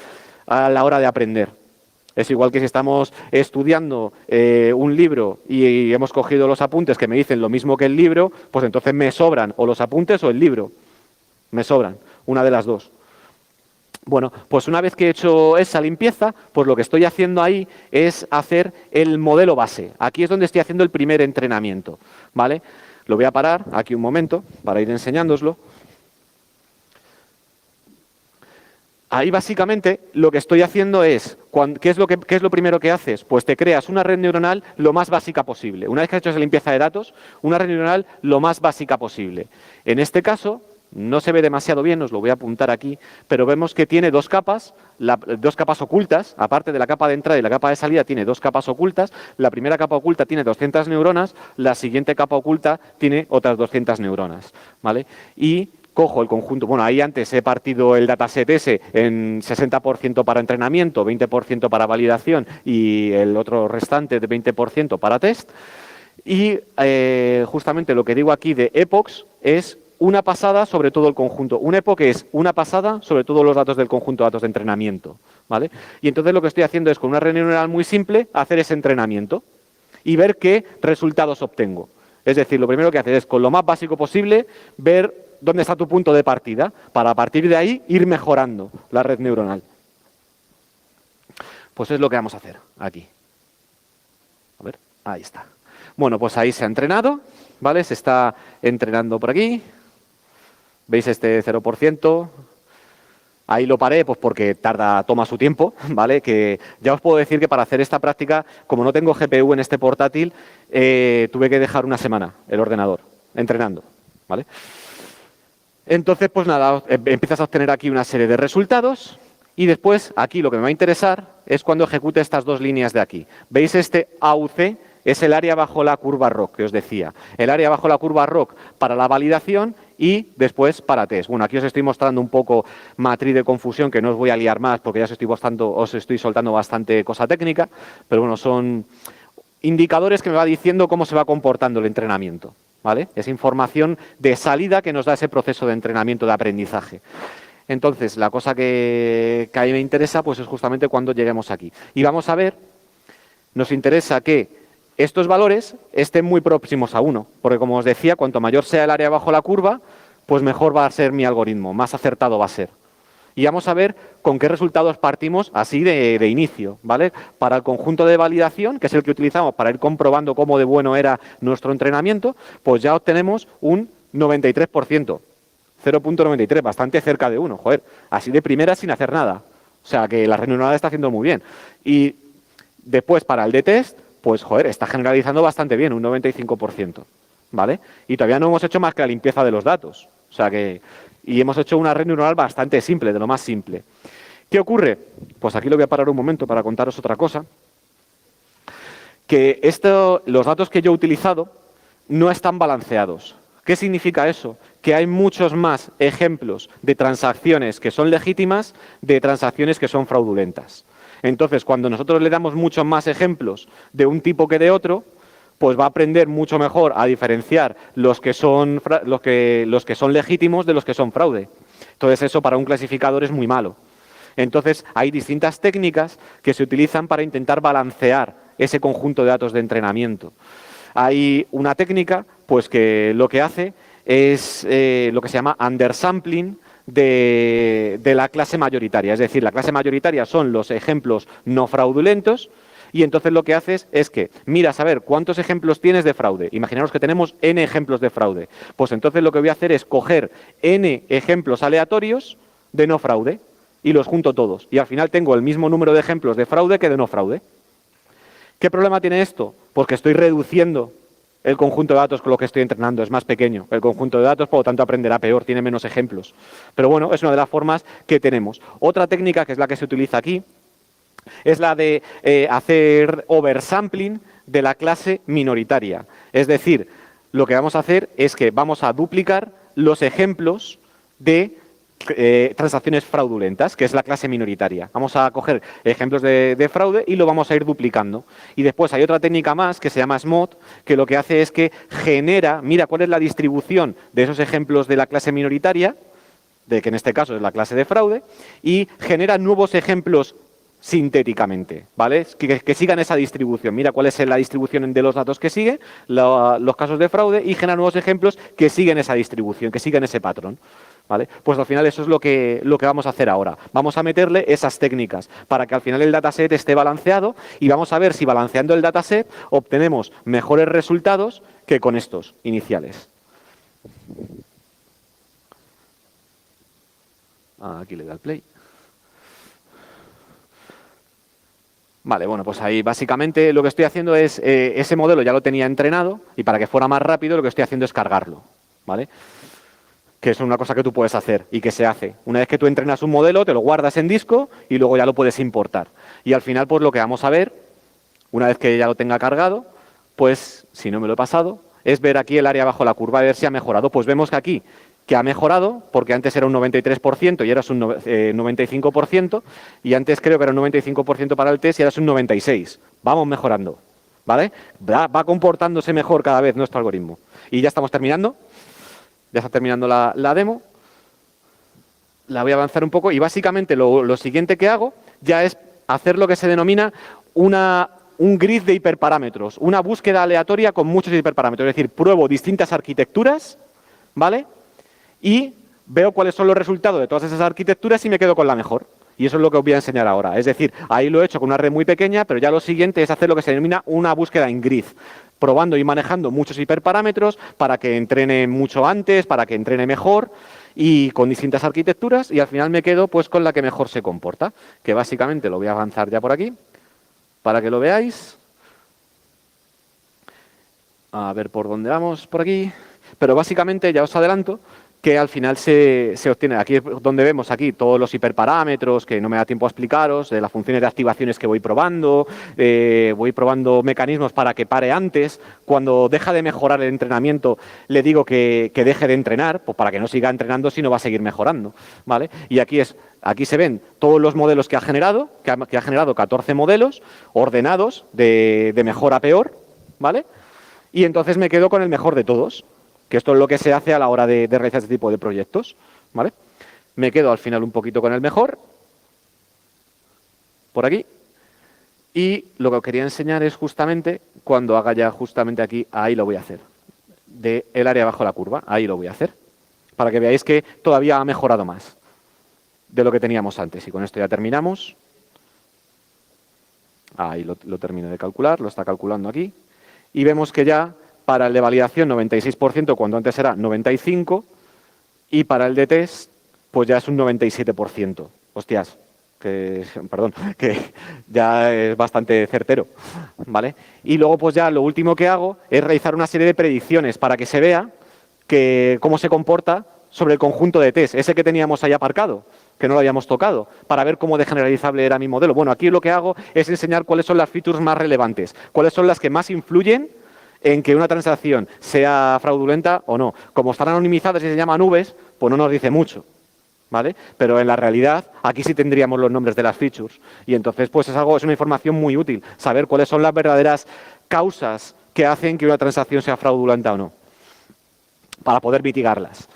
a la hora de aprender. Es igual que si estamos estudiando un libro y hemos cogido los apuntes que me dicen lo mismo que el libro, pues entonces me sobran o los apuntes o el libro. Me sobran, una de las dos. Bueno, pues una vez que he hecho esa limpieza, pues lo que estoy haciendo ahí es hacer el modelo base. Aquí es donde estoy haciendo el primer entrenamiento, ¿vale? Lo voy a parar aquí un momento para ir enseñándoslo. Ahí básicamente lo que estoy haciendo es, ¿qué es lo primero que haces? Pues te creas una red neuronal lo más básica posible. Una vez que has hecho esa limpieza de datos, una red neuronal lo más básica posible. En este caso, no se ve demasiado bien, os lo voy a apuntar aquí, pero vemos que tiene dos capas ocultas, aparte de la capa de entrada y la capa de salida, tiene dos capas ocultas. La primera capa oculta tiene 200 neuronas, la siguiente capa oculta tiene otras 200 neuronas, ¿vale? Y cojo el conjunto, bueno, ahí antes he partido el dataset ese en 60% para entrenamiento, 20% para validación y el otro restante de 20% para test. Y justamente lo que digo aquí de epochs es una pasada sobre todo el conjunto. Un epoch es una pasada sobre todos los datos del conjunto de datos de entrenamiento, ¿vale? Y entonces lo que estoy haciendo es con una red neuronal muy simple hacer ese entrenamiento y ver qué resultados obtengo. Es decir, lo primero que haces es con lo más básico posible ver dónde está tu punto de partida para a partir de ahí ir mejorando la red neuronal. Pues es lo que vamos a hacer aquí. A ver, ahí está. Bueno, pues ahí se ha entrenado, ¿vale? Se está entrenando por aquí. ¿Veis este 0%? Ahí lo paré pues porque toma su tiempo, ¿vale? Que ya os puedo decir que para hacer esta práctica, como no tengo GPU en este portátil, tuve que dejar una semana el ordenador entrenando, ¿vale? Entonces, pues nada, empiezas a obtener aquí una serie de resultados y después aquí lo que me va a interesar es cuando ejecute estas dos líneas de aquí. ¿Veis este AUC? Es el área bajo la curva ROC que os decía. El área bajo la curva ROC para la validación y después para test. Bueno, aquí os estoy mostrando un poco matriz de confusión que no os voy a liar más porque ya os estoy soltando bastante cosa técnica, pero bueno, son indicadores que me va diciendo cómo se va comportando el entrenamiento, ¿vale? Es información de salida que nos da ese proceso de entrenamiento, de aprendizaje. Entonces, la cosa que a mí me interesa pues es justamente cuando lleguemos aquí. Y vamos a ver, nos interesa que estos valores estén muy próximos a 1, porque como os decía, cuanto mayor sea el área bajo la curva, pues mejor va a ser mi algoritmo, más acertado va a ser. Y vamos a ver con qué resultados partimos así de inicio, ¿vale? Para el conjunto de validación, que es el que utilizamos para ir comprobando cómo de bueno era nuestro entrenamiento, pues ya obtenemos un 93%, 0.93, bastante cerca de 1, joder, así de primera sin hacer nada. O sea que la red neuronal está haciendo muy bien. Y después para el de test, pues joder, está generalizando bastante bien, un 95%, ¿vale? Y todavía no hemos hecho más que la limpieza de los datos. O sea que... Y hemos hecho una red neuronal bastante simple, de lo más simple. ¿Qué ocurre? Pues aquí lo voy a parar un momento para contaros otra cosa. Que los datos que yo he utilizado no están balanceados. ¿Qué significa eso? Que hay muchos más ejemplos de transacciones que son legítimas de transacciones que son fraudulentas. Entonces, cuando nosotros le damos muchos más ejemplos de un tipo que de otro, pues va a aprender mucho mejor a diferenciar los que son legítimos de los que son fraude. Entonces, eso para un clasificador es muy malo. Entonces, hay distintas técnicas que se utilizan para intentar balancear ese conjunto de datos de entrenamiento. Hay una técnica pues que lo que hace es lo que se llama undersampling de la clase mayoritaria. Es decir, la clase mayoritaria son los ejemplos no fraudulentos y entonces lo que haces es que miras a ver cuántos ejemplos tienes de fraude. Imaginaros que tenemos n ejemplos de fraude. Pues entonces lo que voy a hacer es coger n ejemplos aleatorios de no fraude y los junto todos. Y al final tengo el mismo número de ejemplos de fraude que de no fraude. ¿Qué problema tiene esto? Pues que estoy reduciendo el conjunto de datos con lo que estoy entrenando, es más pequeño. El conjunto de datos, por lo tanto, aprenderá peor, tiene menos ejemplos. Pero bueno, es una de las formas que tenemos. Otra técnica, que es la que se utiliza aquí, es la de hacer oversampling de la clase minoritaria. Es decir, lo que vamos a hacer es que vamos a duplicar los ejemplos de transacciones fraudulentas, que es la clase minoritaria. Vamos a coger ejemplos de fraude y lo vamos a ir duplicando. Y después hay otra técnica más que se llama SMOD, que lo que hace es que genera, mira cuál es la distribución de esos ejemplos de la clase minoritaria, de que en este caso es la clase de fraude, y genera nuevos ejemplos sintéticamente, ¿vale? Que sigan esa distribución. Mira cuál es la distribución de los datos que sigue, los casos de fraude, y genera nuevos ejemplos que siguen esa distribución, que siguen ese patrón. ¿Vale? Pues al final eso es lo que vamos a hacer ahora. Vamos a meterle esas técnicas para que al final el dataset esté balanceado y vamos a ver si balanceando el dataset obtenemos mejores resultados que con estos iniciales. Aquí le da el play. Vale, bueno, pues ahí básicamente lo que estoy haciendo es, ese modelo ya lo tenía entrenado y para que fuera más rápido lo que estoy haciendo es cargarlo, ¿vale? Que es una cosa que tú puedes hacer y que se hace. Una vez que tú entrenas un modelo, te lo guardas en disco y luego ya lo puedes importar. Y al final, pues lo que vamos a ver, una vez que ya lo tenga cargado, pues, si no me lo he pasado, es ver aquí el área bajo la curva y ver si ha mejorado. Pues vemos que aquí, que ha mejorado, porque antes era un 93% y ahora es un 95%, y antes creo que era un 95% para el test y ahora es un 96%. Vamos mejorando, ¿vale? Va comportándose mejor cada vez nuestro algoritmo. Y ya estamos terminando. Ya está terminando la demo. La voy a avanzar un poco y básicamente lo siguiente que hago ya es hacer lo que se denomina un grid de hiperparámetros, una búsqueda aleatoria con muchos hiperparámetros. Es decir, pruebo distintas arquitecturas, ¿vale? Y veo cuáles son los resultados de todas esas arquitecturas y me quedo con la mejor. Y eso es lo que os voy a enseñar ahora. Es decir, ahí lo he hecho con una red muy pequeña, pero ya lo siguiente es hacer lo que se denomina una búsqueda en grid, probando y manejando muchos hiperparámetros para que entrene mucho antes, para que entrene mejor y con distintas arquitecturas y al final me quedo pues con la que mejor se comporta, que básicamente lo voy a avanzar ya por aquí para que lo veáis. A ver por dónde vamos, por aquí. Pero básicamente ya os adelanto que al final se obtiene. Aquí es donde vemos aquí todos los hiperparámetros, que no me da tiempo a explicaros, de las funciones de activaciones que voy probando mecanismos para que pare antes. Cuando deja de mejorar el entrenamiento, le digo que deje de entrenar, pues para que no siga entrenando si no va a seguir mejorando, ¿vale? Y aquí se ven todos los modelos que ha generado, que ha generado 14 modelos ordenados de mejor a peor, ¿vale? Y entonces me quedo con el mejor de todos, que esto es lo que se hace a la hora de realizar este tipo de proyectos, ¿vale? Me quedo al final un poquito con el mejor, por aquí, y lo que os quería enseñar es justamente, cuando haga ya justamente aquí, ahí lo voy a hacer, del área bajo la curva, ahí lo voy a hacer, para que veáis que todavía ha mejorado más de lo que teníamos antes. Y con esto ya terminamos. Ahí lo termino de calcular, lo está calculando aquí, y vemos que ya para el de validación 96%, cuando antes era 95%, y para el de test, pues ya es un 97%. Hostias, que ya es bastante certero, ¿vale? Y luego pues ya lo último que hago es realizar una serie de predicciones para que se vea cómo se comporta sobre el conjunto de test, ese que teníamos ahí aparcado, que no lo habíamos tocado, para ver cómo de generalizable era mi modelo. Bueno, aquí lo que hago es enseñar cuáles son las features más relevantes, cuáles son las que más influyen en que una transacción sea fraudulenta o no. Como están anonimizadas y se llaman nubes, pues no nos dice mucho, ¿vale? Pero en la realidad, aquí sí tendríamos los nombres de las features. Y entonces, pues es una información muy útil, saber cuáles son las verdaderas causas que hacen que una transacción sea fraudulenta o no, para poder mitigarlas.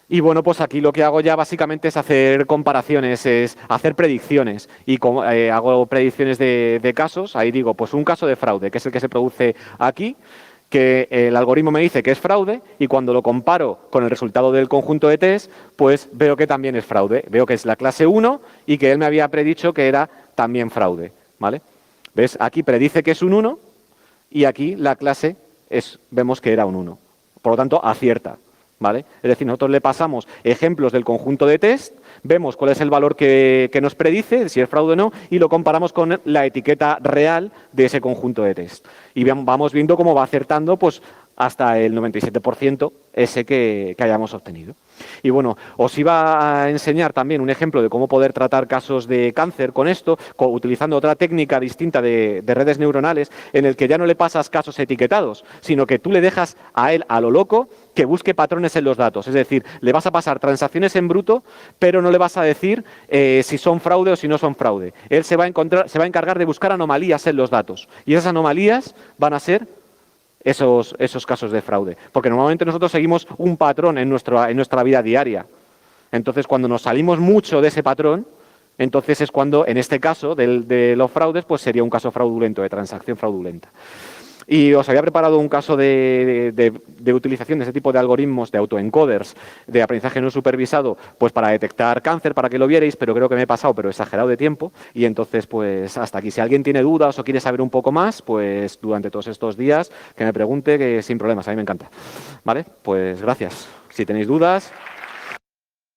Y bueno, pues aquí lo que hago ya básicamente es hacer comparaciones, es hacer predicciones. Y hago predicciones de casos, ahí digo, pues un caso de fraude, que es el que se produce aquí, que el algoritmo me dice que es fraude, y cuando lo comparo con el resultado del conjunto de test, pues veo que también es fraude. Veo que es la clase 1 y que él me había predicho que era también fraude, ¿vale? ¿Ves? Aquí predice que es un 1 y aquí la clase vemos que era un 1. Por lo tanto, acierta, ¿vale? Es decir, nosotros le pasamos ejemplos del conjunto de test, vemos cuál es el valor que nos predice, si es fraude o no, y lo comparamos con la etiqueta real de ese conjunto de test. Y vamos viendo cómo va acertando pues, hasta el 97% ese que hayamos obtenido. Y bueno, os iba a enseñar también un ejemplo de cómo poder tratar casos de cáncer con esto, utilizando otra técnica distinta de redes neuronales, en el que ya no le pasas casos etiquetados, sino que tú le dejas a él, a lo loco, que busque patrones en los datos. Es decir, le vas a pasar transacciones en bruto, pero no le vas a decir si son fraude o si no son fraude. Él se va a encargar de buscar anomalías en los datos. Y esas anomalías van a ser esos casos de fraude. Porque normalmente nosotros seguimos un patrón en nuestra vida diaria. Entonces, cuando nos salimos mucho de ese patrón, entonces es cuando, en este caso, de los fraudes, pues sería un caso fraudulento, de transacción fraudulenta. Y os había preparado un caso de utilización de este tipo de algoritmos, de autoencoders, de aprendizaje no supervisado, pues para detectar cáncer, para que lo vierais, pero creo que me he pasado, pero exagerado de tiempo. Y entonces, pues hasta aquí. Si alguien tiene dudas o quiere saber un poco más, pues durante todos estos días que me pregunte, que sin problemas, a mí me encanta. ¿Vale? Pues gracias. Si tenéis dudas...